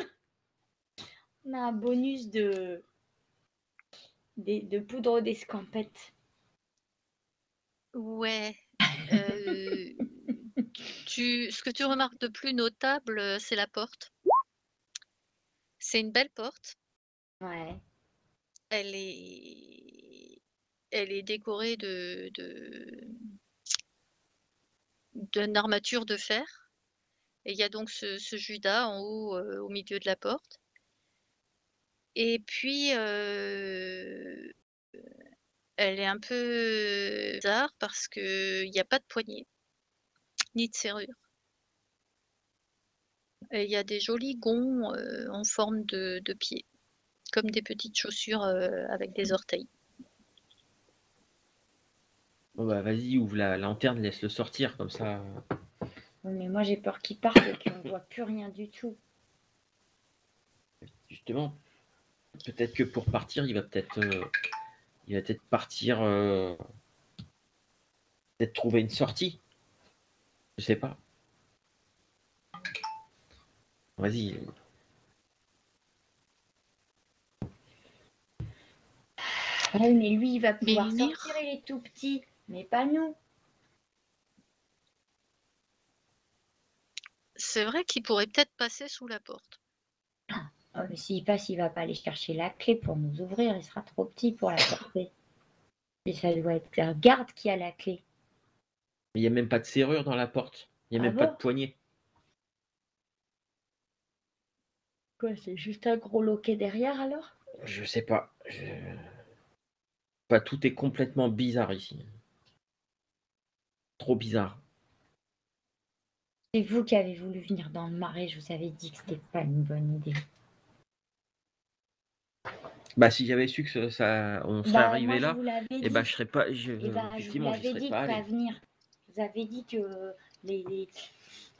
On a un bonus de poudre d'escampette. Ouais. Ce que tu remarques de plus notable, c'est la porte. C'est une belle porte. Ouais. Elle est décorée d'une armature de fer. Et il y a donc ce Judas en haut, au milieu de la porte. Et puis, elle est un peu bizarre parce qu'il n'y a pas de poignée, ni de serrure. Et il y a des jolis gonds, en forme de pied. comme des petites chaussures avec des orteils. Bon bah vas-y, ouvre la lanterne, laisse-le sortir comme ça. Oui, mais moi j'ai peur qu'il parte et qu'on voit plus rien du tout. Justement, peut-être que pour partir, il va peut-être partir, peut-être trouver une sortie. Je sais pas. Vas-y. Ah oui, mais lui, il va pouvoir Mimir, sortir, il est tout petit, mais pas nous. c'est vrai qu'il pourrait peut-être passer sous la porte. Ah, mais s'il passe, il va pas aller chercher la clé pour nous ouvrir, il sera trop petit pour la porter. Et ça doit être un garde qui a la clé. Il n'y a même pas de serrure dans la porte. Il n'y a Ah même pas bon? de poignée. Quoi, c'est juste un gros loquet derrière alors? Je sais pas. Pas tout est complètement bizarre ici. Trop bizarre. C'est vous qui avez voulu venir dans le marais, je vous avais dit que c'était pas une bonne idée. Bah si j'avais su que on serait Bah, arrivé moi, je là, vous l'avais et dit. bah je serais pas. Et bah, je vous Effectivement, j'y l'avais serais dit pas de pas allé. venir. Je vous avais dit que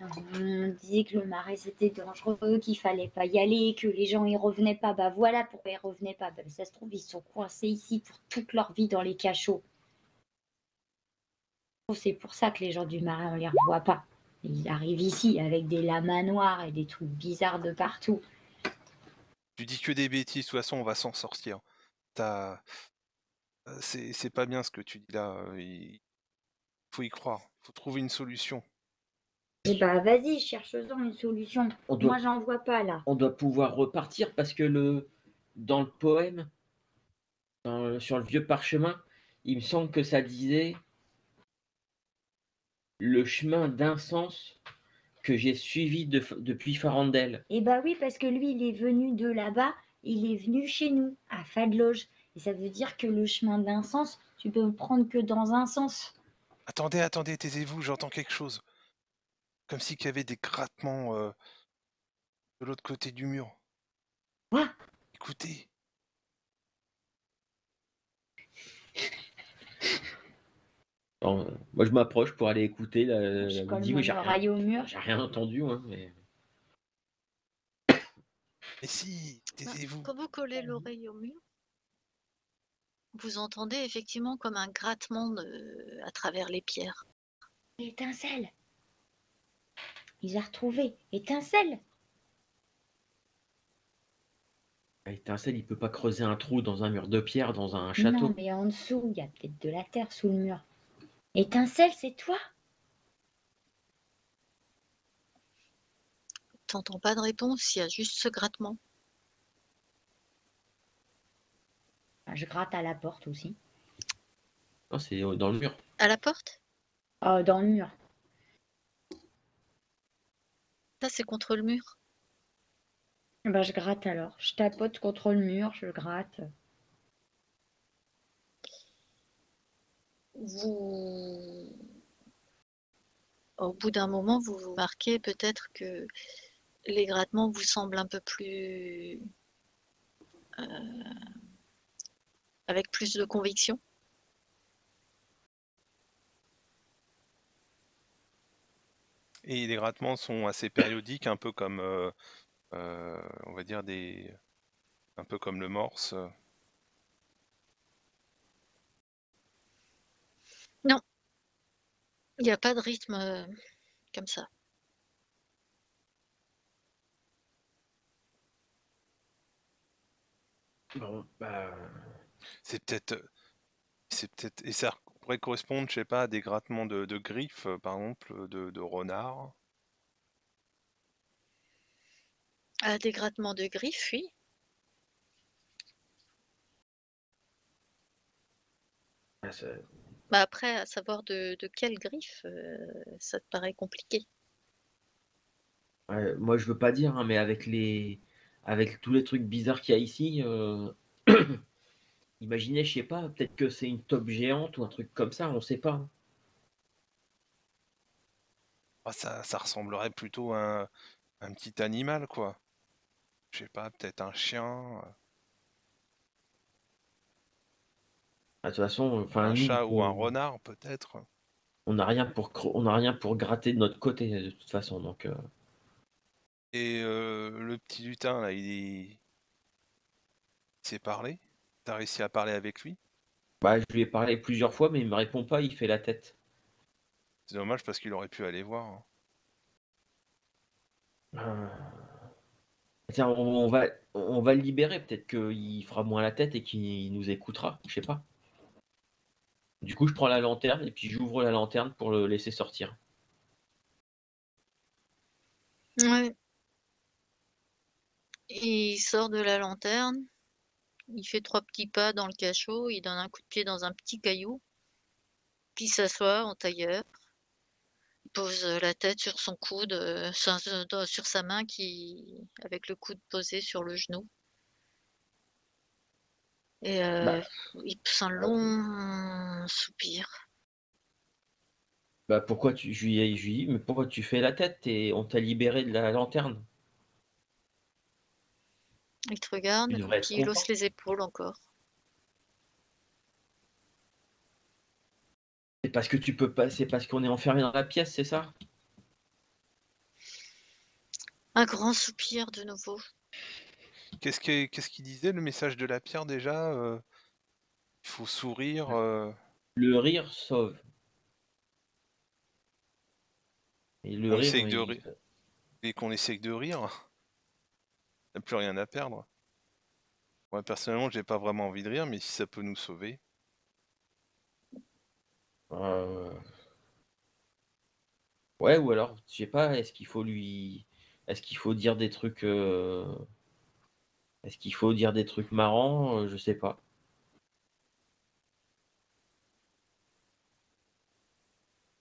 on disait que le marais c'était dangereux, qu'il fallait pas y aller, que les gens y revenaient pas. Bah voilà pourquoi ils revenaient pas. Bah, ça se trouve, ils sont coincés ici pour toute leur vie dans les cachots. C'est pour ça que les gens du marais, on les revoit pas. Ils arrivent ici avec des lamas noirs et des trucs bizarres de partout. Tu dis que des bêtises, de toute façon, on va s'en sortir. C'est pas bien ce que tu dis là. Il faut y croire. Il faut trouver une solution. Et bah vas-y, cherche-en une solution. On doit, Moi, j'en vois pas là. on doit pouvoir repartir parce que dans le poème, sur le vieux parchemin, il me semble que ça disait le chemin d'un sens que j'ai suivi depuis Farandel. Et bah oui, parce que lui, il est venu de là-bas, il est venu chez nous, à Fadloge. Et ça veut dire que le chemin d'un sens, tu peux le prendre que dans un sens. Attendez, taisez-vous, j'entends quelque chose. Comme s'il y avait des grattements de l'autre côté du mur. Quoi? Écoutez. Moi, je m'approche pour aller écouter Je la colle musique, mais mon oreille au mur. j'ai rien entendu. Hein, mais... Mais si, taisez-vous. Quand vous collez l'oreille au mur, vous entendez effectivement comme un grattement à travers les pierres. Étincelle. Il a retrouvé. Étincelle. Étincelle, il peut pas creuser un trou dans un mur de pierre, dans un château. Non, mais en dessous, il y a peut-être de la terre sous le mur. Étincelle, c'est toi? T'entends pas de réponse, il y a juste ce grattement. Je gratte à la porte aussi. Non, c'est dans le mur. À la porte? Dans le mur. Ça, c'est contre le mur. Bah, je gratte alors. Je tapote contre le mur, je gratte. Au bout d'un moment, vous remarquez peut-être que les grattements vous semblent un peu plus... avec plus de conviction. Et les grattements sont assez périodiques, un peu comme, on va dire, un peu comme le morse. Non, il n'y a pas de rythme comme ça. Bon, bah... C'est peut-être, et ça pourrait correspondre, je sais pas, à des grattements de griffes, par exemple, de renard. À des grattements de griffes, oui. Bah après, à savoir de quelle griffe, ça te paraît compliqué. Ouais, moi, je veux pas dire, hein, mais avec tous les trucs bizarres qu'il y a ici, imaginez, je sais pas, peut-être que c'est une taupe géante ou un truc comme ça, on sait pas. Hein. Ah, ça ressemblerait plutôt à un petit animal, quoi. Je sais pas, peut-être un chien. De toute façon, enfin, Un nous, chat ou un renard, peut-être. on n'a rien pour gratter de notre côté, de toute façon. Donc, Et le petit lutin, là, il s'est parlé? T'as réussi à parler avec lui? bah, je lui ai parlé plusieurs fois, mais il me répond pas, il fait la tête. C'est dommage parce qu'il aurait pu aller voir, hein. Euh, Tiens, on va le libérer. Peut-être qu'il fera moins la tête et qu'il nous écoutera. Je sais pas. Du coup, je prends la lanterne et puis j'ouvre la lanterne pour le laisser sortir. Ouais. Il sort de la lanterne, il fait 3 petits pas dans le cachot, il donne un coup de pied dans un petit caillou, puis il s'assoit en tailleur, il pose la tête sur son coude, sur sa main avec le coude posé sur le genou. Et Bah, il pousse un long soupir. bah pourquoi je lui dis, mais pourquoi tu fais la tête et on t'a libéré de la lanterne? Il te regarde, Tu devrais être puis il content. hausse les épaules encore. C'est parce que tu peux pas, c'est parce qu'on est enfermé dans la pièce, c'est ça? Un grand soupir de nouveau. Qu'est-ce qu'il disait, le message de la pierre, déjà? Il faut sourire. Le rire sauve. Et le On rire, essaye de rire. Et qu'on essaye de rire. On n'a plus rien à perdre. Moi, personnellement, j'ai pas vraiment envie de rire, mais si ça peut nous sauver. euh, ouais, ou alors, je sais pas, est-ce qu'il faut dire des trucs, est-ce qu'il faut dire des trucs marrants? Je sais pas.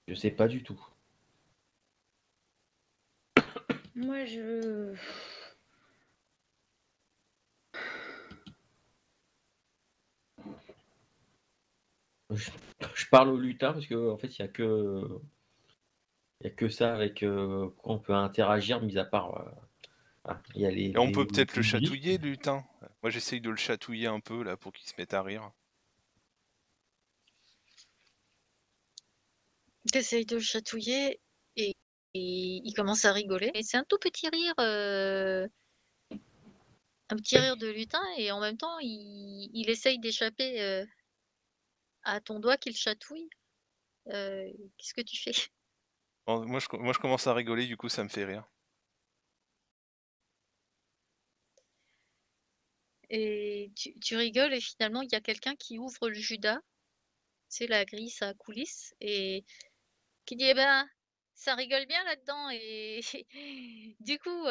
Je sais pas du tout. Moi, je... Je parle au lutin parce que en fait, il y a que ça avec quoi on peut interagir, mis à part il y a Et on peut peut-être le les griffes. chatouiller, le lutin. Moi, j'essaye de le chatouiller un peu, là, pour qu'il se mette à rire. T'essayes de le chatouiller et il commence à rigoler. Et c'est un tout petit rire, un petit rire de lutin et en même temps, il essaye d'échapper à ton doigt qu'il chatouille. Qu'est-ce que tu fais? Moi, je commence à rigoler, du coup, ça me fait rire. Et tu rigoles et finalement, il y a quelqu'un qui ouvre le Judas, c'est la grille à coulisses, et qui dit: «Eh ben, ça rigole bien là-dedans et du coup,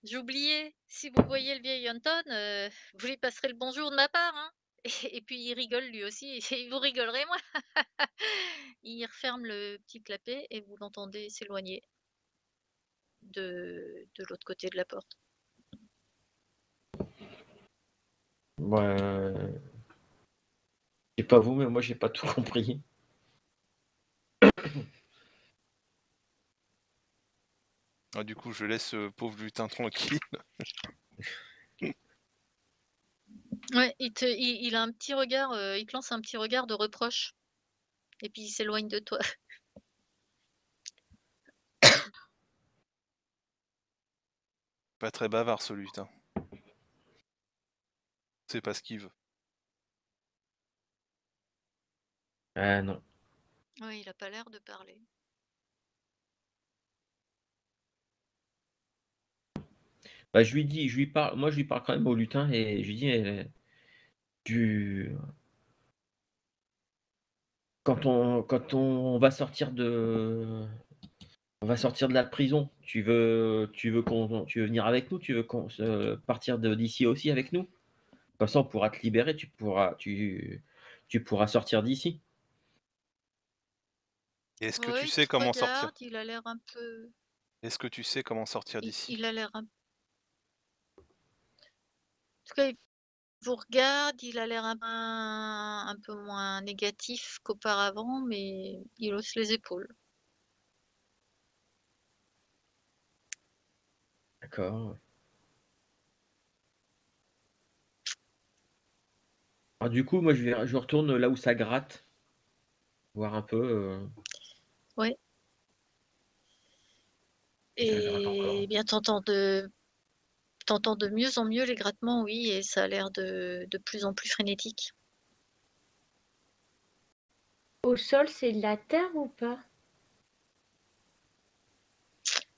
j'ai oublié, si vous voyez le vieil Anton, vous lui passerez le bonjour de ma part, hein». Et puis il rigole lui aussi et vous rigolerez moins. Il referme le petit clapet et vous l'entendez s'éloigner de l'autre côté de la porte. Ouais, je sais pas vous, mais moi j'ai pas tout compris. Ah, du coup, je laisse pauvre lutin tranquille. Ouais, il a un petit regard, il te lance un petit regard de reproche et puis il s'éloigne de toi. Pas très bavard, ce lutin. C'est pas ce qu'il veut. Ah non. Ouais, il a pas l'air de parler. Bah, moi je lui parle quand même au lutin et je lui dis tu quand on va sortir de la prison, tu veux venir avec nous? Tu veux partir d'ici aussi avec nous? Comme ça, on pourra te libérer, tu pourras sortir d'ici. Et est-ce que tu Ouais, il sais te comment sortir? regarde, il a l'air un peu Est-ce que tu sais comment sortir il d'ici? il a l'air un en tout cas, il vous regarde, il a l'air un peu moins négatif qu'auparavant, mais il hausse les épaules. D'accord. Alors du coup, moi je retourne là où ça gratte, voir un peu Ouais. si ça gratte encore. Et bien, t'entends de mieux en mieux les grattements, oui, et ça a l'air de plus en plus frénétique. Au sol, c'est de la terre ou pas?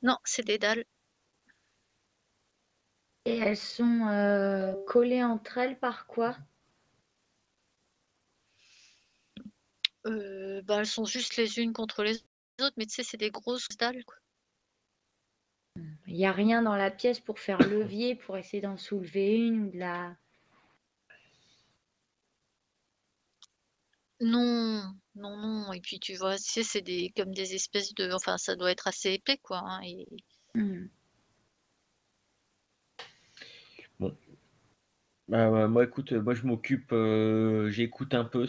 Non, c'est des dalles. Et elles sont collées entre elles par quoi? Bah, elles sont juste les unes contre les autres, mais tu sais, c'est des grosses dalles, quoi. Il n'y a rien dans la pièce pour faire levier, pour essayer d'en soulever une ou de la... Non, non, non. Et puis tu vois, tu sais, c'est comme des espèces de, enfin, ça doit être assez épais, quoi, hein, et Hmm. Bon. Bah, ouais, moi écoute, moi je m'occupe, j'écoute un peu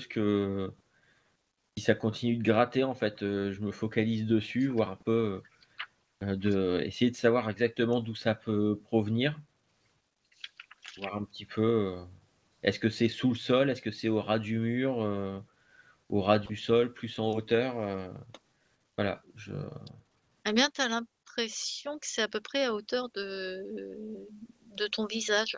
si ça continue de gratter en fait, je me focalise dessus, voir un peu, essayer de savoir exactement d'où ça peut provenir. Voir un petit peu, est-ce que c'est sous le sol? Est-ce que c'est au ras du mur, au ras du sol, plus en hauteur? Voilà, eh bien, t'as l'impression que c'est à peu près à hauteur de ton visage,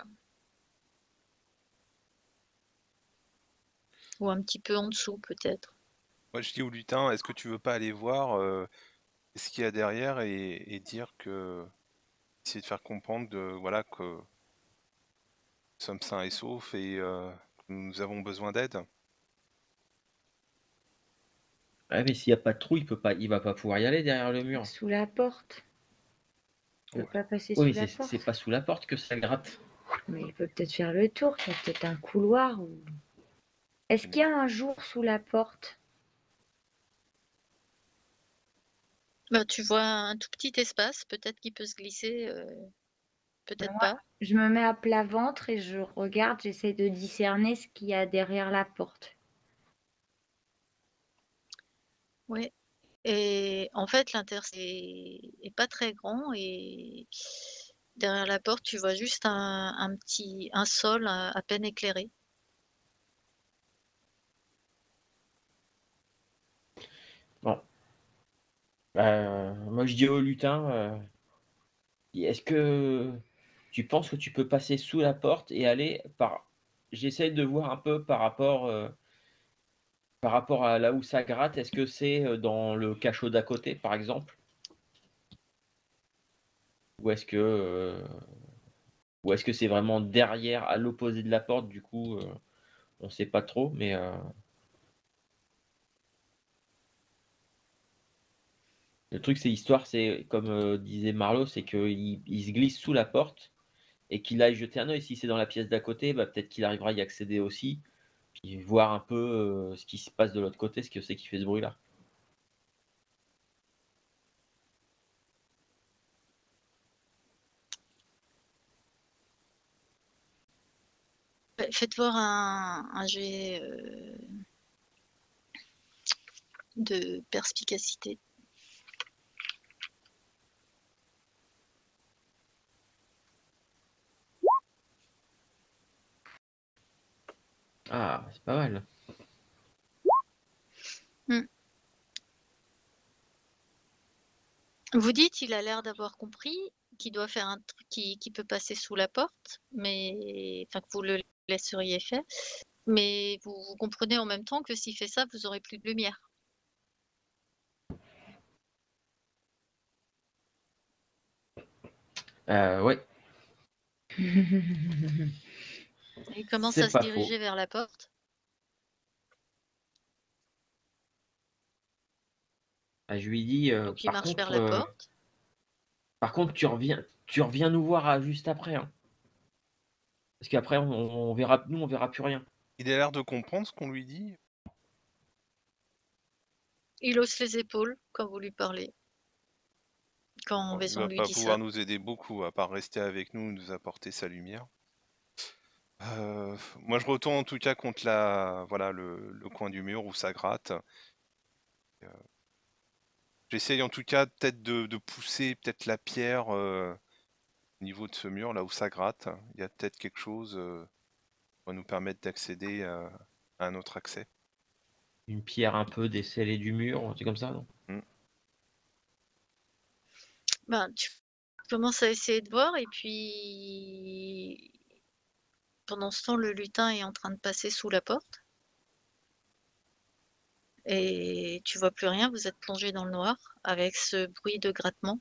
ou un petit peu en dessous, peut-être. Moi, je dis au lutin, est-ce que tu veux pas aller voir ce qu'il y a derrière et dire que essayer de faire comprendre voilà que nous sommes sains et saufs et que nous avons besoin d'aide. ah mais s'il y a pas de trou, il va pas pouvoir y aller derrière le mur. Sous la porte. Il ne Ouais. peut pas passer Oui, sous mais la c'est porte. pas sous la porte que ça gratte. Mais il peut peut-être faire le tour, il y a peut-être un couloir. Est-ce qu'il y a un jour sous la porte? Bah, tu vois un tout petit espace, peut-être qu'il peut se glisser, peut-être Moi, pas. je me mets à plat ventre et je regarde, j'essaie de discerner ce qu'il y a derrière la porte. Ouais. Et en fait, l'intérieur est pas très grand, et derrière la porte, tu vois juste un sol à peine éclairé. Bon, moi je dis au lutin, est-ce que tu penses que tu peux passer sous la porte et aller par j'essaie de voir un peu par rapport à là où ça gratte, est-ce que c'est, dans le cachot d'à côté, par exemple? Ou est-ce que c'est vraiment derrière, à l'opposé de la porte, du coup, on sait pas trop, mais le truc, c'est l'histoire, c'est comme, disait Marlowe, c'est qu'il se glisse sous la porte et qu'il aille jeter un œil. Si c'est dans la pièce d'à côté, bah, peut-être qu'il arrivera à y accéder aussi, puis voir un peu, ce qui se passe de l'autre côté, ce que c'est qui fait ce bruit-là. Faites voir un jet de perspicacité. Ah, c'est pas mal. Hmm. Vous dites, il a l'air d'avoir compris qu'il doit faire un truc qui peut passer sous la porte, mais enfin que vous le laisseriez faire, mais vous comprenez en même temps que s'il fait ça, vous aurez plus de lumière. Ouais, Il commence à c'est se pas faux. diriger vers la porte. Ah, je lui dis, Donc il marche vers la porte. par contre, tu reviens nous voir juste après, hein. Parce qu'après, on verra, nous, on verra plus rien. Il a l'air de comprendre ce qu'on lui dit. Il hausse les épaules quand vous lui parlez. Quand Bon, il Vaison va lui pas dit pouvoir ça. nous aider beaucoup, à part rester avec nous et nous apporter sa lumière. Moi, je retourne en tout cas contre voilà, le coin du mur où ça gratte. Euh, J'essaye en tout cas peut-être de pousser peut-être la pierre au niveau de ce mur, là où ça gratte. Il y a peut-être quelque chose. pourrait nous permettre d'accéder à un autre accès. Une pierre un peu décellée du mur, c'est comme ça, non? Ben, tu commences à essayer de voir et puis pendant ce temps, le lutin est en train de passer sous la porte. Et tu vois plus rien, vous êtes plongé dans le noir avec ce bruit de grattement.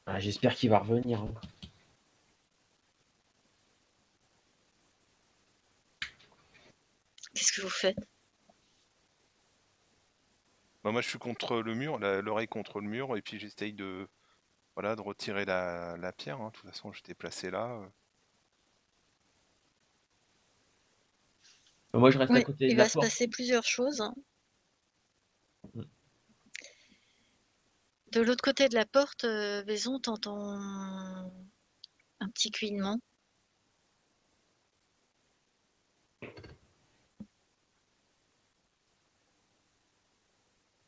Ah, j'espère qu'il va revenir, hein. Qu'est-ce que vous faites? Bah, moi, je suis contre le mur, l'oreille contre le mur, et puis j'essaye de retirer la pierre, hein. De toute façon, j'étais placé là. Moi, je reste à Oui, côté de il la va se porte. passer plusieurs choses. Mm. De l'autre côté de la porte, Vaison, t'entends un petit couinement.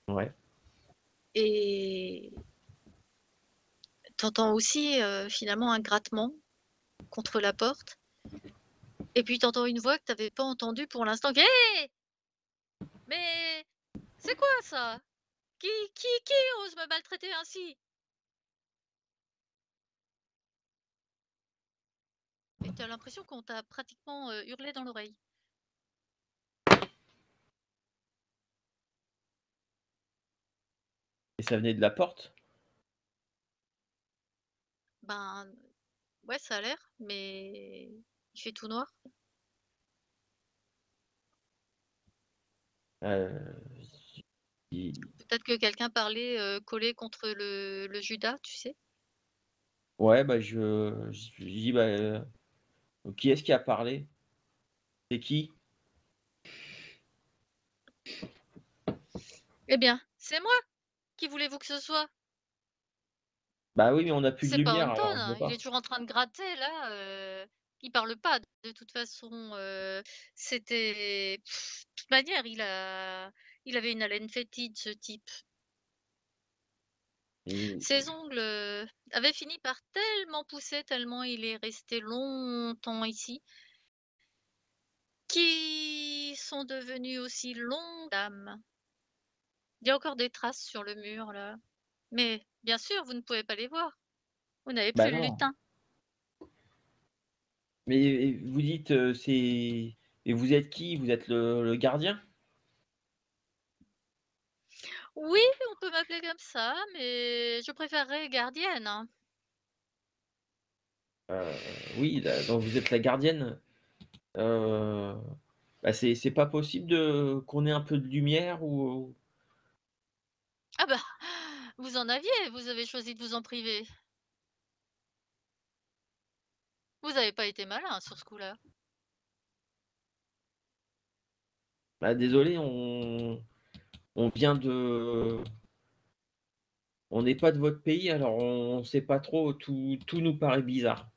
Ouais. Et t'entends aussi finalement un grattement contre la porte. Et puis t'entends une voix que t'avais pas entendue pour l'instant. Hé! Mais c'est quoi ça? Qui ose me maltraiter ainsi? Et t'as l'impression qu'on t'a pratiquement hurlé dans l'oreille. Et ça venait de la porte? Ben ouais, ça a l'air, mais il fait tout noir. Euh, il- Peut-être que quelqu'un parlait collé contre le Judas, tu sais. Ouais, bah je dis, bah, qui est-ce qui a parlé? C'est qui? Eh bien, c'est moi. Qui voulez-vous que ce soit? Bah oui, mais on n'a plus de C'est pas lumière, Anton, alors je hein, vois il est pas. toujours en train de gratter là. Il parle pas de toute façon. C'était. De toute manière, il avait une haleine fétide, ce type. Et- Ses ongles avaient fini par tellement pousser, tellement il est resté longtemps ici, qui sont devenus aussi longs dames. Il y a encore des traces sur le mur là. Mais bien sûr, vous ne pouvez pas les voir. Vous n'avez Bah plus le non. lutin. Mais vous dites, c'est. Et vous êtes qui? Vous êtes le gardien? Oui, on peut m'appeler comme ça, mais je préférerais gardienne, hein. Euh, oui, donc vous êtes la gardienne. Euh, Bah c'est pas possible qu'on ait un peu de lumière ou. Ah bah, vous en aviez, vous avez choisi de vous en priver. Vous n'avez pas été malin sur ce coup-là. Bah désolé, on vient de. On n'est pas de votre pays, alors on sait pas trop, tout nous paraît bizarre.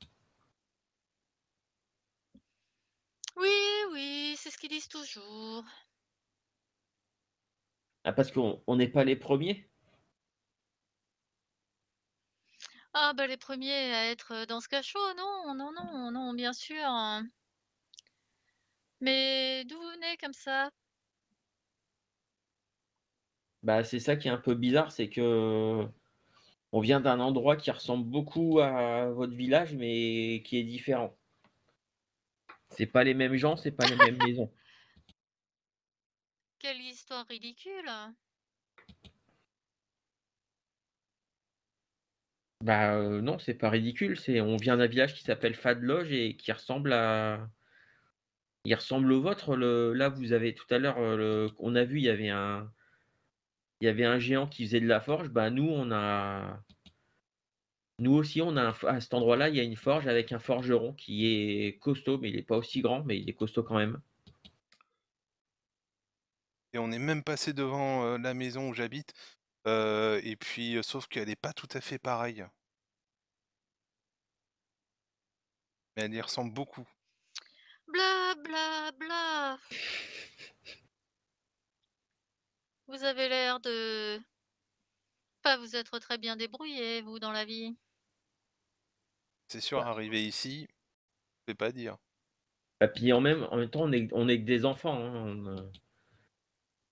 Oui, oui, c'est ce qu'ils disent toujours. Ah, parce qu'on n'est pas les premiers? Ah bah les premiers à être dans ce cachot, non, non, non, non, bien sûr, hein. Mais d'où vous venez comme ça? Bah c'est ça qui est un peu bizarre, c'est que on vient d'un endroit qui ressemble beaucoup à votre village, mais qui est différent. C'est pas les mêmes gens, c'est pas les mêmes maisons. Quelle histoire ridicule. Bah non, c'est pas ridicule, on vient d'un village qui s'appelle Fadloge et qui ressemble à. Il ressemble au vôtre. Là, vous avez tout à l'heure, on a vu, il y avait un géant qui faisait de la forge. Bah nous aussi, à cet endroit-là, il y a une forge avec un forgeron qui est costaud, mais il n'est pas aussi grand, mais il est costaud quand même. Et on est même passé devant la maison où j'habite, et puis sauf qu'elle n'est pas tout à fait pareille, mais elle y ressemble beaucoup. Bla bla bla. Vous avez l'air de pas vous être très bien débrouillé, vous, dans la vie. C'est sûr, Bah, arriver ici, je vais pas dire. et puis en même temps, on est que des enfants, hein,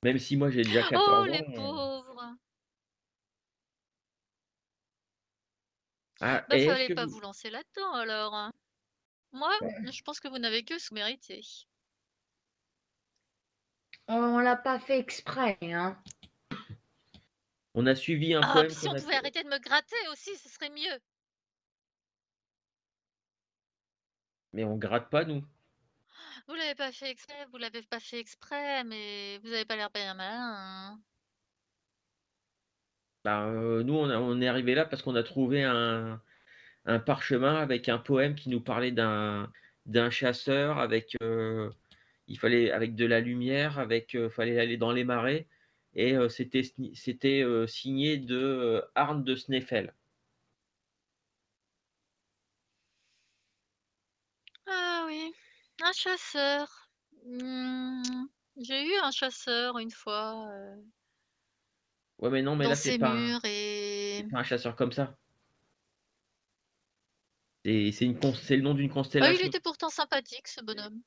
même si moi j'ai déjà Oh 14 ans. les pauvres! Ah, Bah, et est-ce fallait que pas vous... vous lancer là-dedans alors, hein. Moi, je pense que vous n'avez que sous-mérité. On l'a pas fait exprès, hein. On a suivi un Ah, poème puis si qu'on on a... pouvait arrêter de me gratter aussi, ce serait mieux. Mais on gratte pas, nous. Vous l'avez pas fait exprès, vous l'avez pas fait exprès, mais vous avez pas l'air bien malin, hein. Bah, nous, on est arrivé là parce qu'on a trouvé un parchemin avec un poème qui nous parlait d'un chasseur avec... il fallait avec de la lumière, avec fallait aller dans les marais, et c'était signé de Arne de Sneffel. Ah oui, un chasseur. J'ai eu un chasseur une fois, Ouais, mais non, mais dans là ces murs et c'est pas un chasseur comme ça. C'est le nom d'une bah, il constellation. était pourtant sympathique ce bonhomme.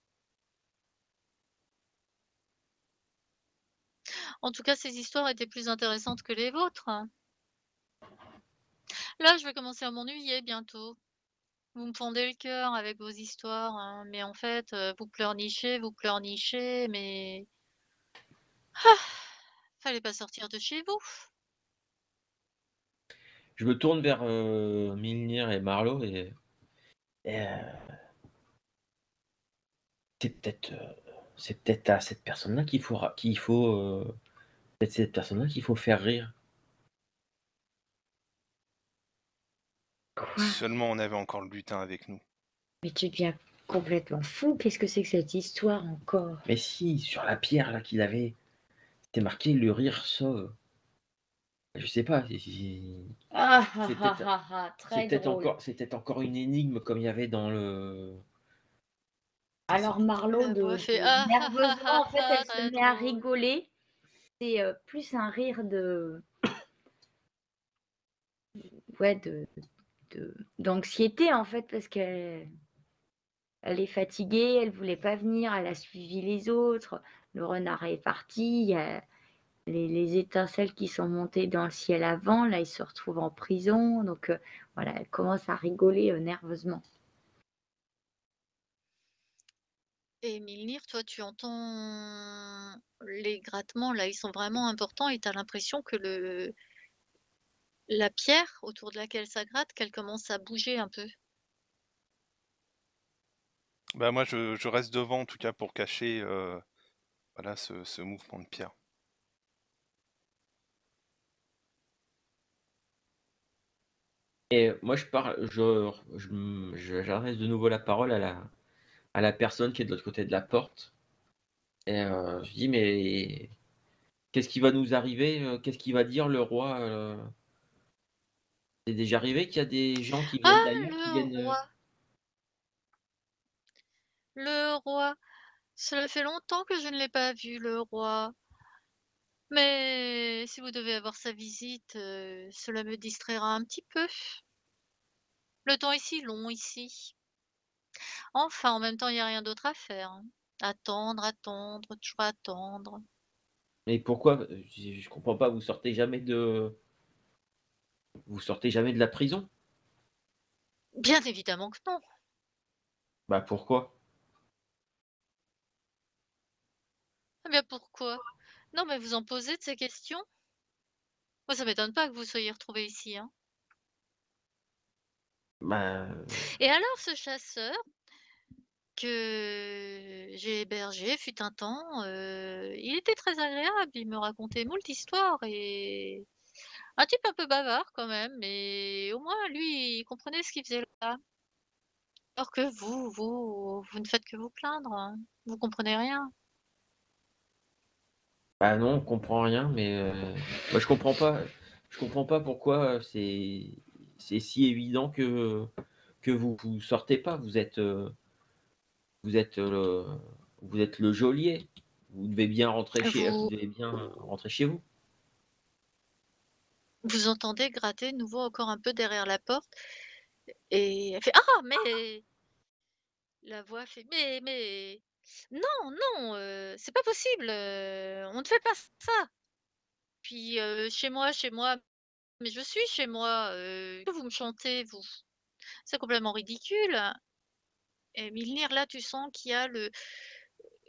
En tout cas, ses histoires étaient plus intéressantes que les vôtres. Là, je vais commencer à m'ennuyer bientôt. Vous me fendez le cœur avec vos histoires, hein, mais en fait, vous pleurnichez, mais fallait pas sortir de chez vous. Je me tourne vers Milnir et Marlowe et, c'est peut-être à cette personne-là peut-être cette personne-là qu'il faut faire rire. Quoi? Mmh. Seulement on avait encore le butin avec nous. Mais tu deviens complètement fou. Qu'est-ce que c'est que cette histoire encore? Mais si, sur la pierre là qu'il avait, c'était marqué le rire sauve. Je sais pas, Ah ah c'est ah peut-être ah ah, très drôle. c'est peut-être encore une énigme comme il y avait dans le. Je sais Alors plus. Marlo, La voix fait: «Ah ah ah nerveusement, ah en fait, ah, elle se très met à drôle». rigoler. C'est plus un rire de, ouais, d'anxiété en fait, parce qu'elle est fatiguée, elle voulait pas venir, elle a suivi les autres. Le renard est parti, il y a les étincelles qui sont montées dans le ciel avant, là, ils se retrouvent en prison, donc voilà, elle commence à rigoler nerveusement. Et Milnir, toi, tu entends les grattements là, ils sont vraiment importants et tu as l'impression que la pierre autour de laquelle ça gratte, qu'elle commence à bouger un peu. Bah moi je reste devant en tout cas pour cacher voilà ce mouvement de pierre. Et moi je parle, j'adresse de nouveau la parole à la personne qui est de l'autre côté de la porte. Et je dis mais qu'est-ce qui va nous arriver? Qu'est-ce qui va dire le roi? C'est déjà arrivé qu'il y a des gens qui viennent Ah, d'ailleurs, qui le viennent. roi! Le roi! Cela fait longtemps que je ne l'ai pas vu, le roi. Mais si vous devez avoir sa visite, cela me distraira un petit peu. Le temps est si long ici. Enfin, en même temps, il n'y a rien d'autre à faire, hein. Attendre, attendre, toujours attendre. Mais pourquoi? Je comprends pas. Vous sortez jamais de la prison? Bien évidemment que non. Bah pourquoi? Eh bien pourquoi? Non, mais vous en posez de ces questions? Moi, ça m'étonne pas que vous soyez retrouvés ici, hein. Bah, Et alors, ce chasseur que j'ai hébergé fut un temps, il était très agréable. Il me racontait moult histoires et un type un peu bavard quand même, mais au moins lui, il comprenait ce qu'il faisait là. Alors que vous ne faites que vous plaindre, hein. Vous comprenez rien. bah non, on comprend rien. Mais moi je comprends pas pourquoi c'est si évident que vous sortez pas. Vous êtes vous êtes le geôlier. Vous Vous devez bien rentrer chez vous. vous entendez gratter de nouveau encore un peu derrière la porte Et elle fait: «Ah mais» la voix fait: mais non, non, c'est pas possible, on ne fait pas ça. Puis, chez moi, mais je suis chez moi, que vous me chantez vous? C'est complètement ridicule». Et Milnir, là, tu sens qu'il y a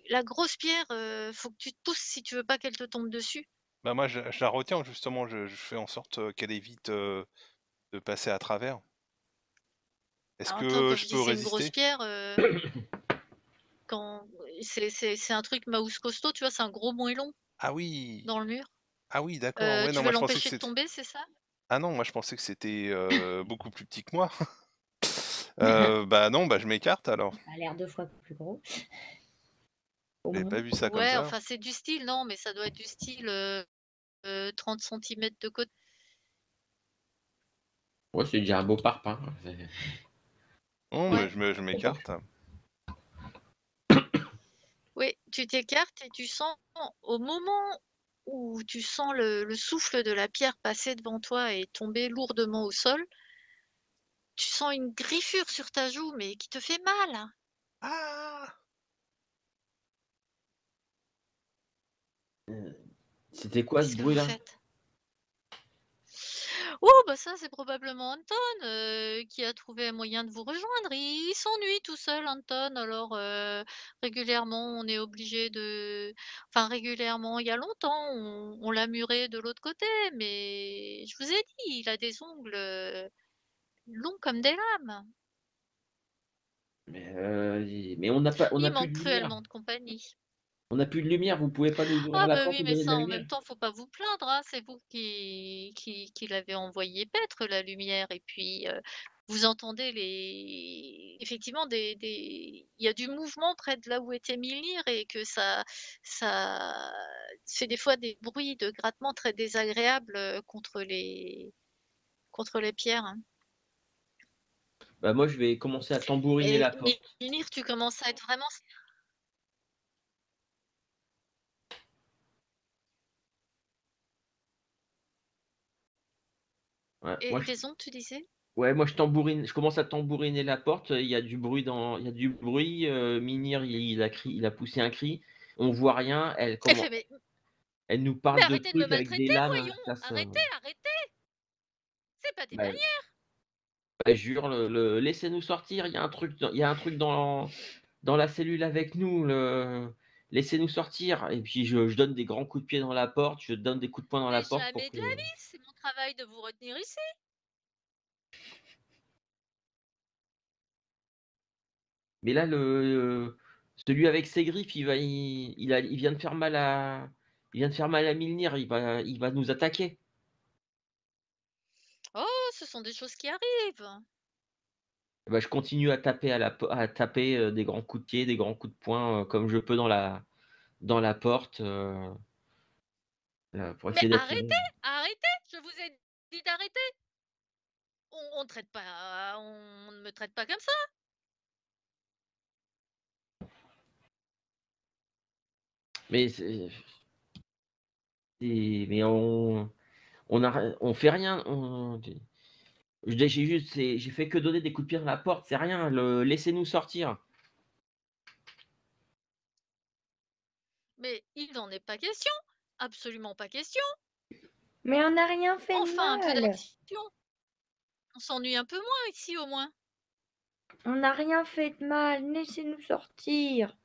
la grosse pierre, faut que tu te pousses si tu veux pas qu'elle te tombe dessus. Bah moi, je la retiens justement, je fais en sorte qu'elle évite de passer à travers. Est-ce Attends, que quand je je dis peux c'est une grosse résister? pierre, quand c'est un truc Mouse costaud, tu vois? C'est un gros moellon Ah oui! dans le mur. Ah oui, d'accord. Ouais, Tu non, veux moi je pensais que l'empêcher de c'était. tomber, c'est ça? Ah non, moi je pensais que c'était beaucoup plus petit que moi. Bah non, bah je m'écarte alors. Ça a l'air 2 fois plus gros, au J'avais pas moins. vu ça comme Ouais, ça. enfin, c'est du style, non, mais ça doit être du style, 30 centimètres de côté. Ouais, c'est déjà un beau parpaing. Non, mais Ouais, je m'écarte. oui, tu t'écartes et tu sens au moment où tu sens le souffle de la pierre passer devant toi et tomber lourdement au sol, tu sens une griffure sur ta joue, mais qui te fait mal, hein. Ah! C'était quoi ce Qu'est-ce que vous bruit-là? faites? Oh, bah ça, c'est probablement Anton, qui a trouvé un moyen de vous rejoindre. Il s'ennuie tout seul, Anton. Alors, régulièrement, on est obligé de enfin, régulièrement, il y a longtemps, on l'a muré de l'autre côté, mais je vous ai dit, il a des ongles, longs comme des lames. Mais on Il n'a plus manque de lumière. cruellement de compagnie. On n'a plus de lumière. Vous pouvez pas nous ouvrir Ah la bah porte oui, et mais donner de la ça, en lumière? même temps, faut pas vous plaindre, hein. C'est vous qui l'avez envoyé paître, la lumière et puis, vous entendez effectivement il y a du mouvement près de là où était Milnir et que ça fait des fois des bruits de grattement très désagréables, contre les pierres, hein. Bah moi, je vais commencer à tambouriner Et la porte. Milnir, tu commences à être vraiment Ouais, et Vaison, tu disais? moi je commence à tambouriner la porte. Il y a du bruit il y a du bruit. Minir, il a poussé un cri. On voit rien. Elle fait: Elle nous mais parle de arrêtez de me trucs avec des maltraiter, lames. voyons! Arrêtez, arrêtez! C'est pas des Bah, manières! elle jure, laissez-nous sortir. Il y a un truc dans la cellule avec nous. Laissez-nous sortir. Et puis je donne des grands coups de pied dans la porte. Je donne des coups de poing dans la Mais porte pour jamais que. de la vie, c'est mon travail de vous retenir ici. Mais là, celui avec ses griffes, il vient de faire mal il vient de faire mal à Milnir. Il va nous attaquer. Oh, ce sont des choses qui arrivent. Bah, je continue à taper à taper des grands coups de pied, des grands coups de poing comme je peux dans la porte pour Mais essayer d'attirer. arrêtez, arrêtez, je vous ai dit d'arrêter. On traite pas, on ne me traite pas comme ça. Mais mais on fait rien. J'ai fait que donner des coups de pied dans la porte. C'est rien. Laissez-nous sortir. Mais il n'en est pas question, absolument pas question. Mais on n'a rien fait de Enfin, un peu mal. d'action. On s'ennuie un peu moins ici au moins. On n'a rien fait de mal. Laissez-nous sortir.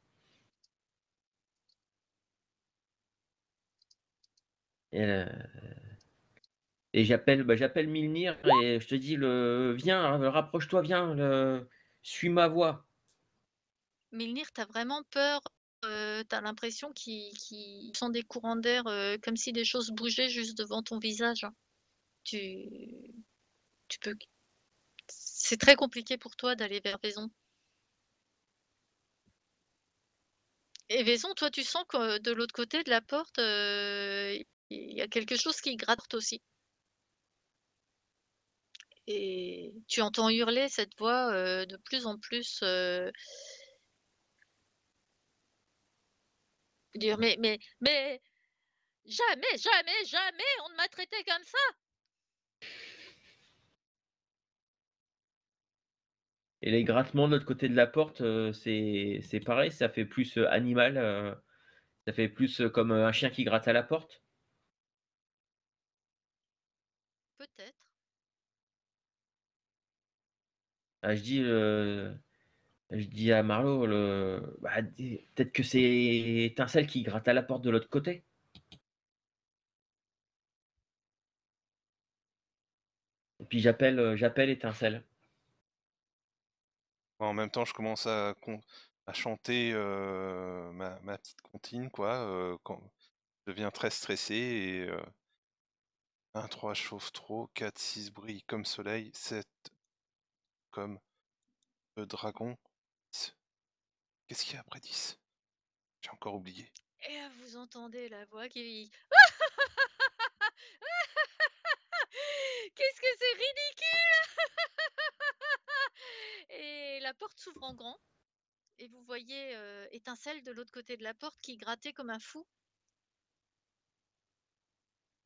Euh, Et j'appelle Milnir et je te dis viens, rapproche-toi, viens, suis ma voix. Milnir, t'as vraiment peur. T'as l'impression qu'il sent des courants d'air, comme si des choses bougeaient juste devant ton visage, hein. Tu, tu peux. C'est très compliqué pour toi d'aller vers Vaison. Et Vaison, toi, tu sens que de l'autre côté de la porte, il y a quelque chose qui gratte aussi. Et tu entends hurler cette voix de plus en plus dire mais jamais, jamais, jamais on ne m'a traité comme ça. Et les grattements de l'autre côté de la porte, c'est pareil, ça fait plus, animal, ça fait plus, comme, un chien qui gratte à la porte? Peut-être. Ah, je dis à Marlo, bah, dis peut-être que c'est Étincelle qui gratte à la porte de l'autre côté. Et puis j'appelle Étincelle. En même temps, je commence à chanter ma petite comptine, quoi. Quand je deviens très stressé et 1, 3 chauffe trop, 4, 6 brille comme soleil, 7 comme dragon, 10. Qu'est-ce qu'il y a après 10? J'ai encore oublié. Et vous entendez la voix qui Qu'est-ce que c'est ridicule! Et la porte s'ouvre en grand et vous voyez, Étincelle de l'autre côté de la porte qui grattait comme un fou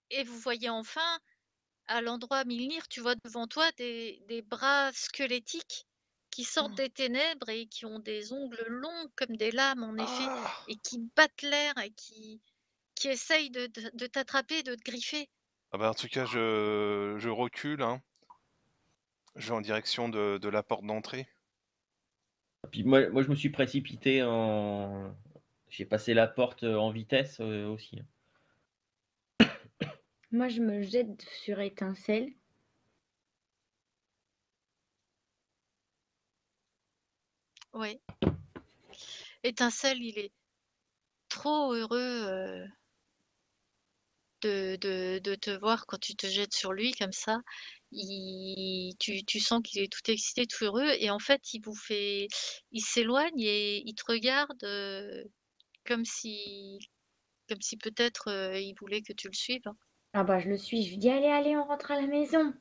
et vous voyez enfin, à l'endroit Milnir, tu vois devant toi des bras squelettiques qui sortent des ténèbres et qui ont des ongles longs comme des lames en effet Ah! et qui battent l'air et qui essayent de t'attraper, de te griffer. Ah bah, en tout cas, je recule, hein. Je vais en direction de la porte d'entrée. Puis moi je me suis précipité en j'ai passé la porte, en vitesse, aussi, hein. Moi, je me jette sur Étincelle. Ouais. Étincelle, il est trop heureux, de te voir quand tu te jettes sur lui comme ça. Tu sens qu'il est tout excité, tout heureux et en fait, il s'éloigne et il te regarde, comme si comme si peut-être, il voulait que tu le suives, hein. Ah bah, je le suis, je lui dis: «Allez, allez, on rentre à la maison».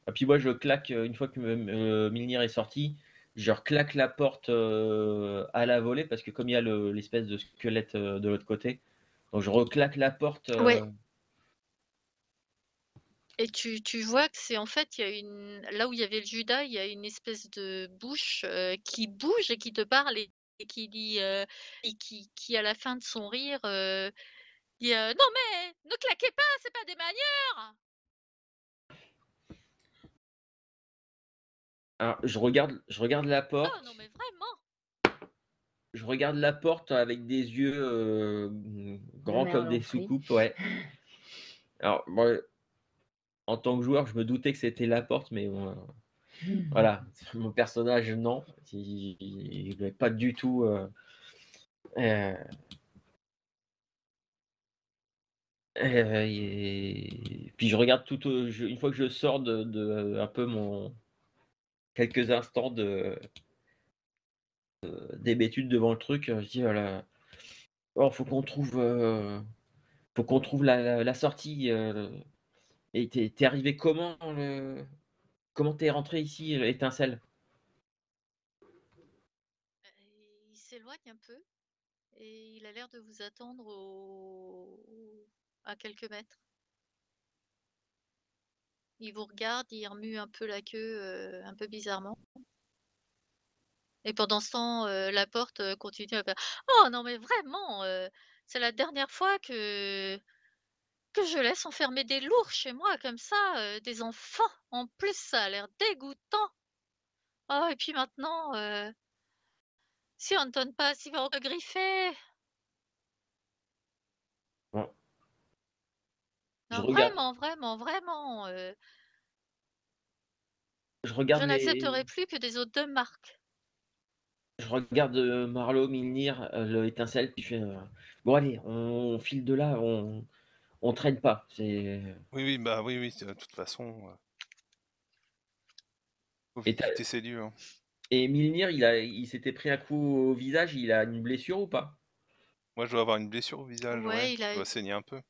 Et puis moi je claque, une fois que Milnir est sorti, je reclaque la porte, à la volée parce que comme il y a l'espèce de squelette, de l'autre côté, donc je reclaque la porte, Ouais et tu vois que c'est en fait, il y a là où il y avait le Judas, il y a une espèce de bouche, qui bouge et qui te parle et qui dit, et qui à la fin de son rire, dit, «Non mais ne claquez pas, c'est pas des manières!» alors je regarde la «Oh non porte, mais vraiment!» je regarde la porte avec des yeux, De grands comme des Merlan-Free. soucoupes, ouais. Alors moi, en tant que joueur, je me doutais que c'était la porte, mais bon, voilà, mon personnage non, il est pas du tout, heu et puis je regarde une fois que je sors de un peu mon quelques instants d'hébétude devant le truc, je dis: «Voilà, oh faut qu'on trouve la sortie, et tu es arrivé comment tu es rentré ici, Étincelle?» Il s'éloigne un peu et il a l'air de vous attendre à quelques mètres. Il vous regarde, il remue un peu la queue, un peu bizarrement et pendant ce temps, la porte, continue à faire: «Oh non mais vraiment, c'est la dernière fois que je laisse enfermer des lourds chez moi comme ça, des enfants en plus, ça a l'air dégoûtant. Oh et puis maintenant, si on ne donne pas, s'il va encore griffer. Bon, je Non regarde vraiment, vraiment, vraiment, je je regarde n'accepterai plus que des odeurs de marque». je regarde, Marlo, Milnir, le Étincelle, puis je fais, «Bon allez, on file de là, on traîne pas». Oui, oui, bah oui, oui, de toute façon, faut Et vite tu quitter ces lieux, hein. et Milnir, il s'était pris un coup au visage, il a une blessure ou pas? Moi, je dois avoir une blessure au visage, ouais. Ouais, il Je a dois saigner un peu.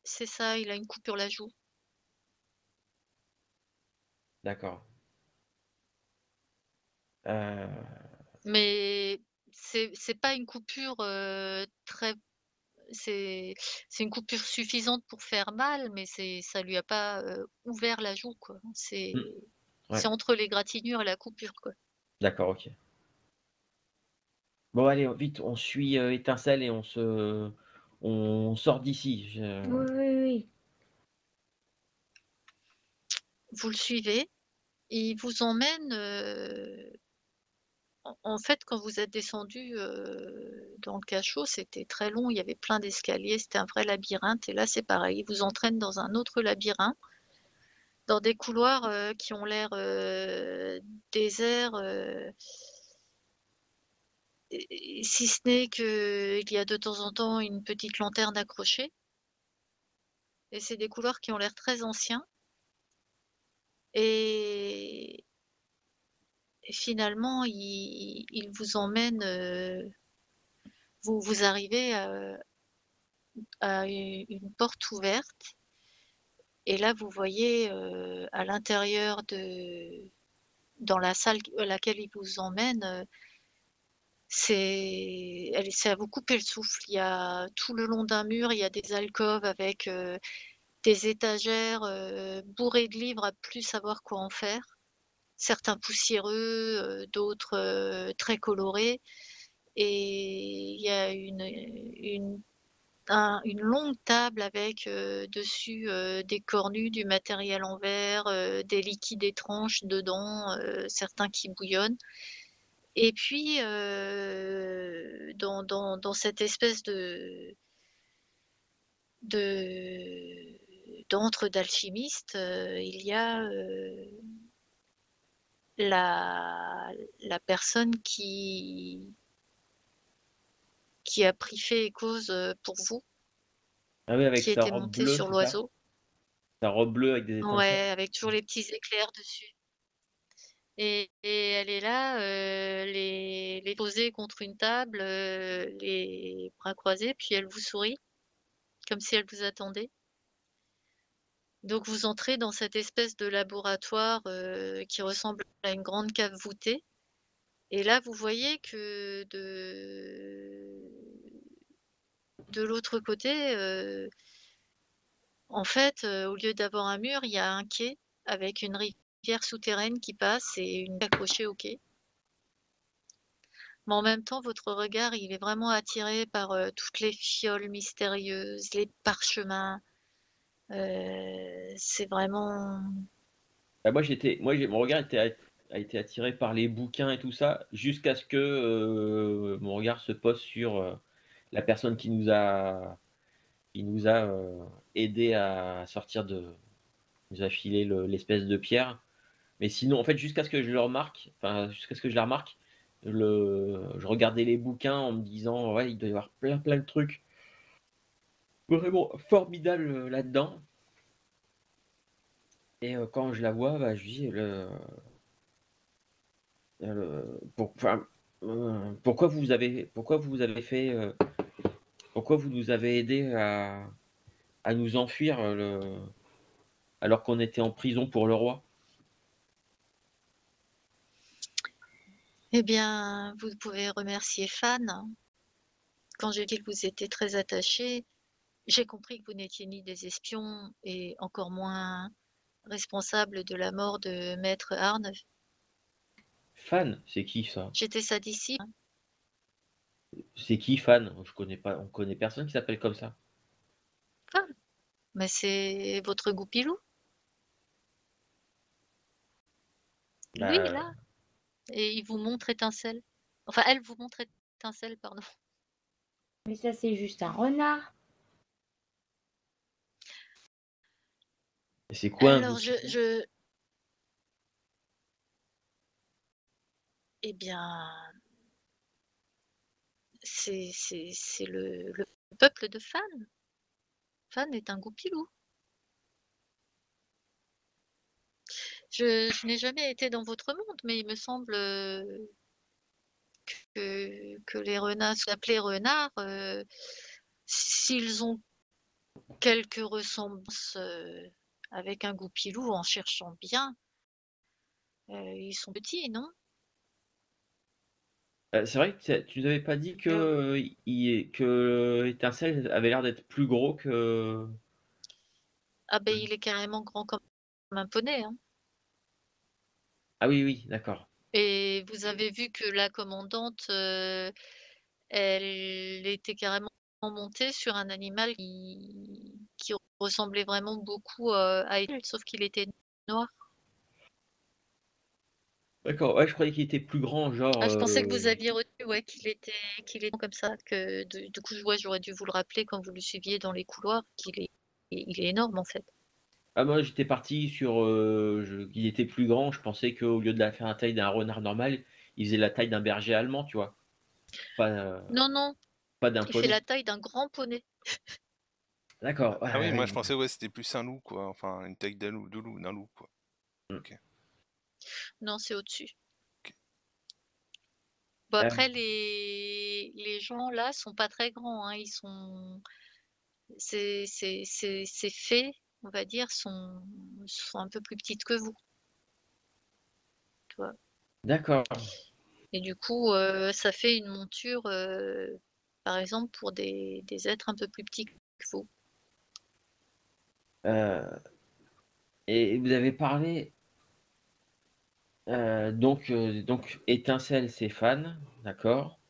c'est ça, il a une coupe sur la joue. D'accord. Heu, Mais c'est pas une coupure, très c'est c'est une coupure suffisante pour faire mal, mais ça lui a pas, ouvert la joue, quoi. mmh, C'est Ouais. entre l'égratignure et la coupure, quoi. D'accord, ok. Bon, allez, vite, on suit Étincelle et on sort d'ici. Oui, oui, oui. Vous le suivez et il vous emmène, en fait, quand vous êtes descendu dans le cachot, c'était très long, il y avait plein d'escaliers, c'était un vrai labyrinthe et là, c'est pareil, il vous entraîne dans un autre labyrinthe, dans des couloirs, qui ont l'air, déserts, et si ce n'est qu'il y a de temps en temps une petite lanterne accrochée et c'est des couloirs qui ont l'air très anciens et finalement, il vous emmène, vous arrivez, à une porte ouverte et là, vous voyez, à l'intérieur dans la salle à laquelle il vous emmène, c'est à vous couper le souffle. Il y a tout le long d'un mur, il y a des alcôves avec, des étagères, bourrées de livres à plus savoir quoi en faire. Certains poussiéreux, d'autres, très colorés et il y a une longue table avec, dessus, des cornues, du matériel en verre, des liquides étranges dedans, certains qui bouillonnent et puis, dans cette espèce de d'antre d'alchimiste, il y a, la personne qui a pris fait et cause, pour vous, Ah oui, avec qui sa était robe montée bleue, sur c'est ça? l'oiseau. Sa robe bleue avec des étincelles? Ouais, avec toujours les petits éclairs dessus. Et elle est là, les posée contre une table, les bras croisés, puis elle vous sourit, comme si elle vous attendait. Donc vous entrez dans cette espèce de laboratoire, qui ressemble à une grande cave voûtée et là vous voyez que de l'autre côté, en fait, au lieu d'avoir un mur, il y a un quai avec une rivière souterraine qui passe et une accrochée au quai. Mais en même temps, votre regard, il est vraiment attiré par, toutes les fioles mystérieuses, les parchemins, c'est vraiment Bah, mon regard a été attiré par les bouquins et tout ça, jusqu'à ce que mon regard se pose sur la personne qui nous a aidé à sortir nous a filé l'espèce de pierre. Mais sinon, en fait, jusqu'à ce que je le remarque, enfin, jusqu'à ce que je la remarque, je regardais les bouquins en me disant, ouais, il doit y avoir plein de trucs vraiment formidables là-dedans. Et quand je la vois, bah, je dis, enfin, pourquoi vous avez fait, pourquoi vous nous avez aidé à nous enfuir alors qu'on était en prison pour le roi? eh bien, vous pouvez remercier Fan. Quand j'ai dit que vous étiez très attachés, j'ai compris que vous n'étiez ni des espions et encore moins responsables de la mort de maître Arne. Fan, c'est qui ça? J'étais sa disciple. C'est qui Fan? Je connais pas, on connaît personne qui s'appelle comme ça. Fan, mais c'est votre goupilou. Lui, Bah, là, et il vous montre Étincelle. Enfin, elle vous montre Étincelle, pardon. Mais ça, c'est juste un renard. c'est quoi un Alors, goupil? eh bien, c'est le peuple de Fan. Fan est un goupilou. Je n'ai jamais été dans votre monde, mais il me semble que les renards, s'appeler renards, s'ils ont quelques ressemblances avec un goupilou en cherchant bien, ils sont petits, non? C'est vrai que tu nous avais pas dit que, Alors, que Étincelle avait l'air d'être plus gros que. ah ben il est carrément grand comme un poney, hein. Ah oui, oui, d'accord. Et vous avez vu que la commandante, elle était carrément montée sur un animal qui ressemblait vraiment beaucoup, à elle, sauf qu'il était noir. D'accord, ouais, je croyais qu'il était plus grand, genre, Ah, je pensais que vous aviez retenu, ouais, qu'il était comme ça, que du coup, j'aurais dû vous le rappeler quand vous le suiviez dans les couloirs, il est énorme, en fait. ah moi j'étais parti sur, qu'il était plus grand, je pensais qu'au lieu de la faire la taille d'un renard normal, il faisait la taille d'un berger allemand, tu vois? Pas, Non, non, pas d'un il fait la poney. taille d'un grand poney. D'accord, ouais, Ah oui, ouais, moi je pensais c'était plus un loup, quoi. Enfin, une taille d'un loup, quoi. mmh, Ok. Non, c'est au-dessus. Ok. Bon, heu, après, les gens là sont pas très grands, hein, ces fées, on va dire, sont un peu plus petites que vous, tu vois. d'accord, Et du coup, ça fait une monture, par exemple, pour des êtres un peu plus petits que vous. heu et vous avez parlé, donc Étincelle, c'est Fan, d'accord,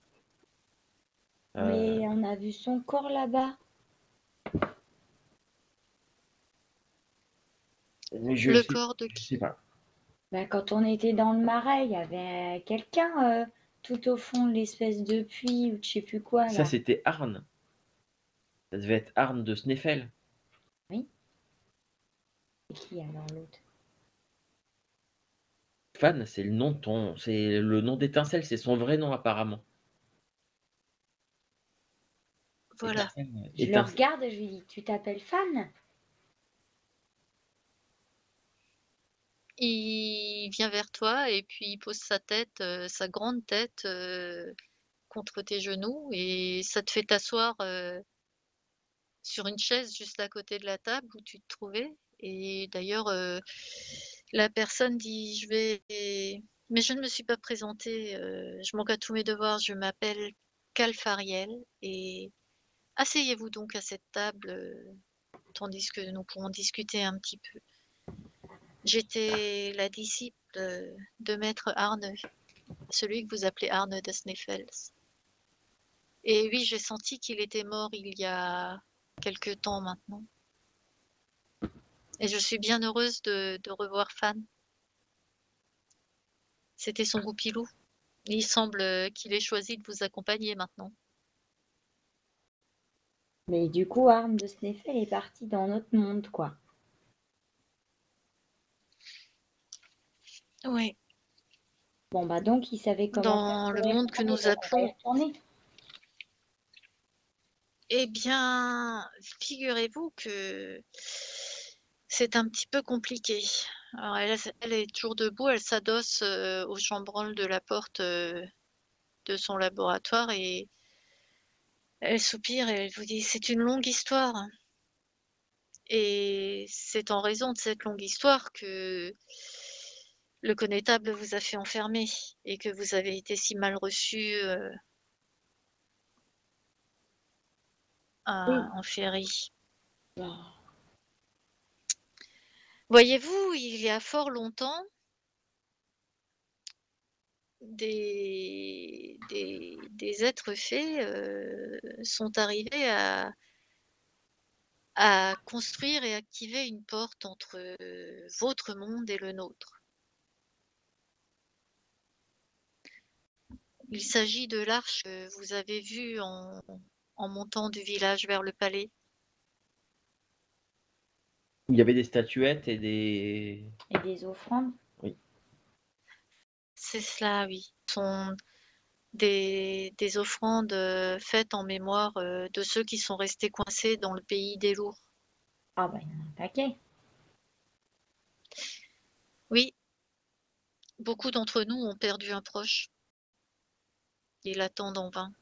Mais heu, on a vu son corps là-bas. mais Le corps de je sais qui? pas. Bah, quand on était dans le marais, il y avait quelqu'un tout au fond de l'espèce de puits ou de je sais plus quoi Ça, là. c'était Arn, ça devait être Arn de Sneffels. Oui, c'est qui alors l'autre? Fan, c'est le nom d'Étincelle, c'est son vrai nom apparemment. Voilà. Je le regarde et je lui dis, tu t'appelles Fan? Il vient vers toi et puis il pose sa tête, sa grande tête, contre tes genoux et ça te fait t'asseoir, sur une chaise juste à côté de la table où tu te trouvais et d'ailleurs, la personne dit: «Je vais mais je ne me suis pas présentée, je manque à tous mes devoirs, je m'appelle Calfariel et asseyez-vous donc à cette table, tandis que nous pourrons discuter un petit peu. J'étais la disciple, de maître Arne, celui que vous appelez Arne de Sneffels et oui, j'ai senti qu'il était mort il y a quelque temps maintenant et je suis bien heureuse de revoir Fan. C'était son goupilou. Il semble, qu'il ait choisi de vous accompagner maintenant. Mais du coup, Arme de Sneffel est parti dans notre monde, quoi. Oui, Bon, bah donc, il savait comment faire dans le pour y monde que retourner, nous donc on va y appelons retourner. eh bien, figurez-vous que c'est un petit peu compliqué. Alors elle est toujours debout, elle s'adosse, au chambranle de la porte, de son laboratoire et elle soupire et elle vous dit: «C'est une longue histoire et c'est en raison de cette longue histoire que le connétable vous a fait enfermer et que vous avez été si mal reçu, Oui. en Féerie. Bah, Voyez-vous, il y a fort longtemps, des êtres fées, sont arrivés à construire et activer une porte entre, votre monde et le nôtre. Il s'agit de l'arche que vous avez vue en montant du village vers le palais. il y avait des statuettes et des et des offrandes. oui, C'est cela, oui. Ce sont des offrandes, faites en mémoire, de ceux qui sont restés coincés dans le pays des lourds. Ah, bah, il y en a un paquet. Oui, beaucoup d'entre nous ont perdu un proche. Ils l'attendent en vain.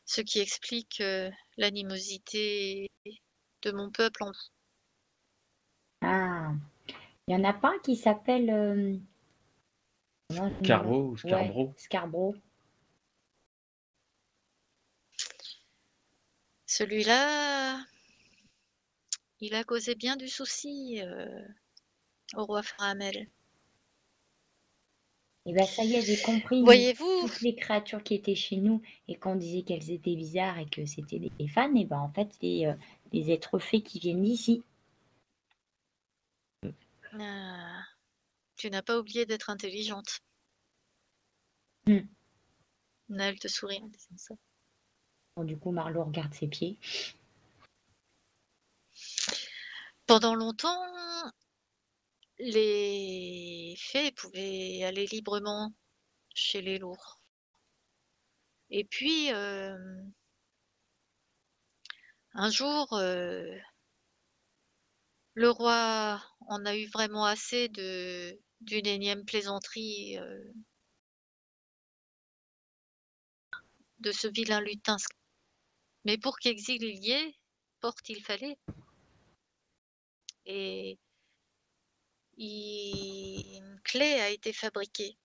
Ce qui explique, l'animosité de mon peuple en Ah, il y en a pas un qui s'appelle. Comment je me rappelle. Carbo ou Ouais, Scarborough. Scarborough. celui-là, il a causé bien du souci au roi Faramel. Et ben ça y est, j'ai compris. Nous, Voyez-vous, toutes les créatures qui étaient chez nous et qu'on disait qu'elles étaient bizarres et que c'était des fans, et ben en fait, c'est des êtres faits qui viennent d'ici. tu n'as pas oublié d'être intelligente. Hmm. Naël te sourit en disant ça. Bon, du coup, Marlo regarde ses pieds. Pendant longtemps, les fées pouvaient aller librement chez les lourds. Et puis, un jour, le roi en a eu vraiment assez d'une énième plaisanterie de ce vilain lutin. Mais pour qu'exil il y ait, porte il fallait. Et une clé a été fabriquée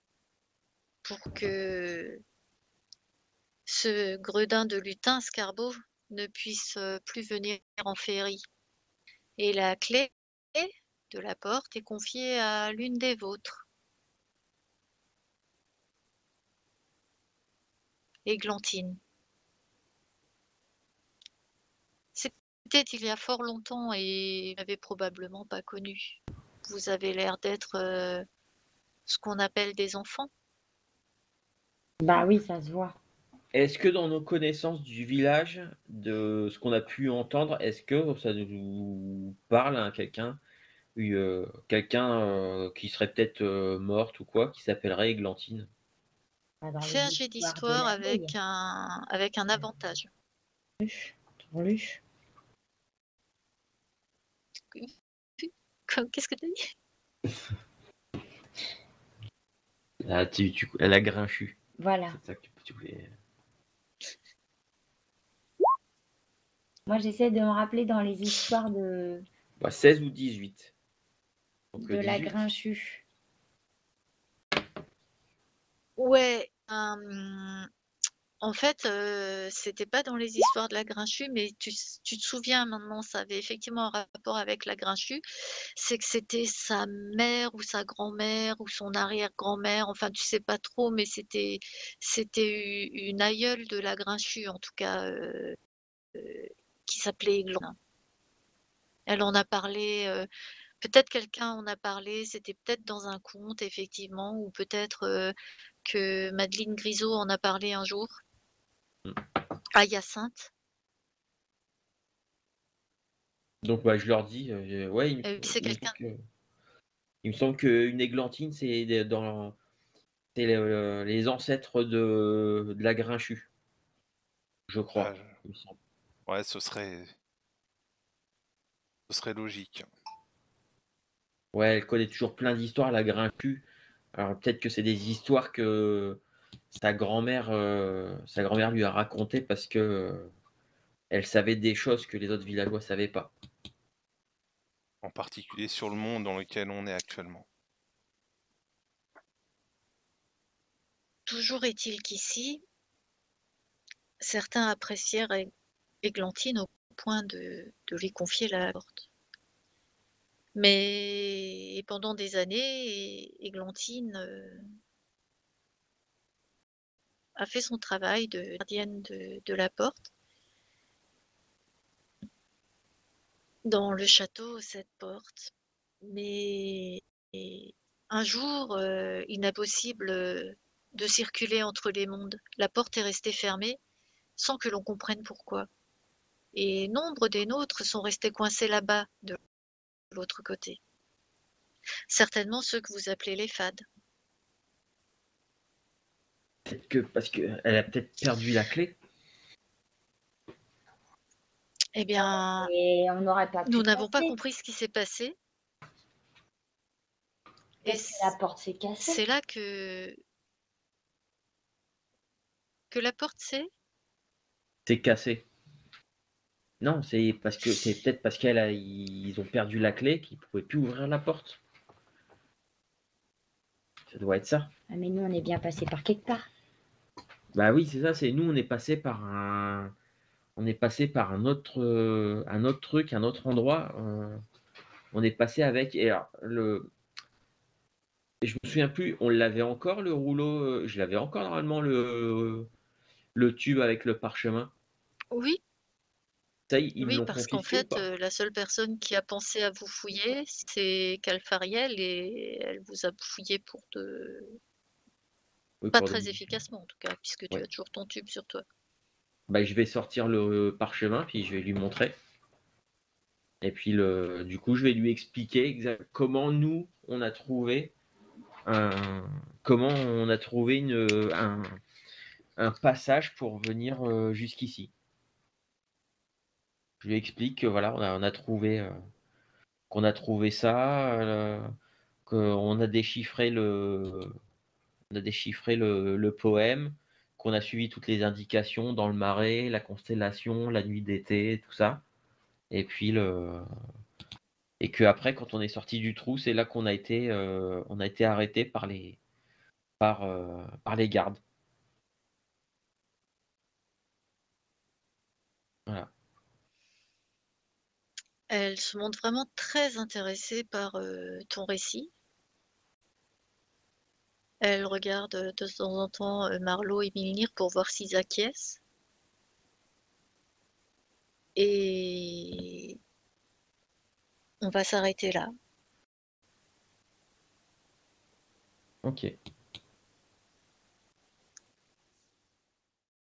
pour que ce gredin de lutin, Scarbeau, ne puisse plus venir en féerie. Et la clé de la porte est confiée à l'une des vôtres, Églantine. C'était il y a fort longtemps et vous n'avez probablement pas connu. Vous avez l'air d'être ce qu'on appelle des enfants. Bah oui, ça se voit. Est-ce que dans nos connaissances du village, de ce qu'on a pu entendre, est-ce que ça nous parle à quelqu'un qui serait peut-être morte ou quoi, qui s'appellerait Églantine? Pas dans Fais un les jet histoires de d'histoire la vieille. avec un avantage. Luche. Qu'est-ce que tu as dit? Ah, elle a grinchu. Voilà. C'est ça que tu voulais. Moi, j'essaie de me rappeler dans les histoires de 16 ou 18. Donc la 18. Grinchue. Ouais, en fait, c'était pas dans les histoires de la Grinchue, mais tu te souviens maintenant, ça avait effectivement un rapport avec la Grinchue. C'est que c'était sa mère ou sa grand-mère ou son arrière-grand-mère, enfin tu sais pas trop, mais c'était une aïeule de la Grinchue en tout cas, qui s'appelait Églantine. Elle en a parlé, peut-être quelqu'un en a parlé, c'était peut-être dans un conte effectivement ou peut-être, que Madeleine Grisot en a parlé un jour à Hyacinthe. Donc je leur dis, ouais, C'est quelqu'un. il me semble qu'une églantine, c'est les ancêtres de la Grinchue, je crois. Il me semble. Ouais, ce serait logique. Ouais, elle connaît toujours plein d'histoires, la Grinchue. Alors peut-être que c'est des histoires que sa grand-mère lui a racontées parce que elle savait des choses que les autres villageois savaient pas. En particulier sur le monde dans lequel on est actuellement. Toujours est-il qu'ici, certains apprécièrent Églantine au point de lui confier la porte. Mais pendant des années, Églantine a fait son travail de gardienne de la porte. Dans le château, cette porte. Mais un jour, il n'est possible de circuler entre les mondes. La porte est restée fermée sans que l'on comprenne pourquoi. Et nombre des nôtres sont restés coincés là-bas, de l'autre côté. Certainement ceux que vous appelez les fades. Peut-être que parce qu'elle a peut-être perdu la clé. Eh bien, Et on n'aurait pas pu nous n'avons pas passer. compris ce qui s'est passé. Et Peut-être que la porte s'est cassée. c'est là que la porte C'est cassé. Non, c'est peut-être parce ils ont perdu la clé qu'ils ne pouvaient plus ouvrir la porte. Ça doit être ça. Ah, mais nous, on est bien passé par quelque part. Bah oui, c'est ça, c'est nous, on est passé on est passé par un autre truc, un autre endroit. On est passé avec et alors je me souviens plus, on l'avait encore le rouleau, je l'avais encore normalement le tube avec le parchemin. Oui, Ça, ils me oui, l'ont parce qu'en confisqué ou fait, pas? la seule personne qui a pensé à vous fouiller, c'est Calfariel et elle vous a fouillé pour de Oui, pas pour des très munitions. efficacement en tout cas, puisque tu Ouais. as toujours ton tube sur toi. Bah, je vais sortir le parchemin, puis je vais lui montrer. Et puis du coup, je vais lui expliquer comment nous, on a trouvé comment on a trouvé un passage pour venir jusqu'ici. Je lui explique que voilà, qu'on a trouvé ça, qu'on a déchiffré le poème, qu'on a suivi toutes les indications dans le marais, la constellation, la nuit d'été, tout ça. Et puis et que après, quand on est sorti du trou, c'est là qu'on on a été arrêté par les gardes. Voilà. Elle se montre vraiment très intéressée par, ton récit. Elle regarde, de temps en temps, Marlowe et Milnir pour voir s'ils acquiescent. Et on va s'arrêter là. Ok.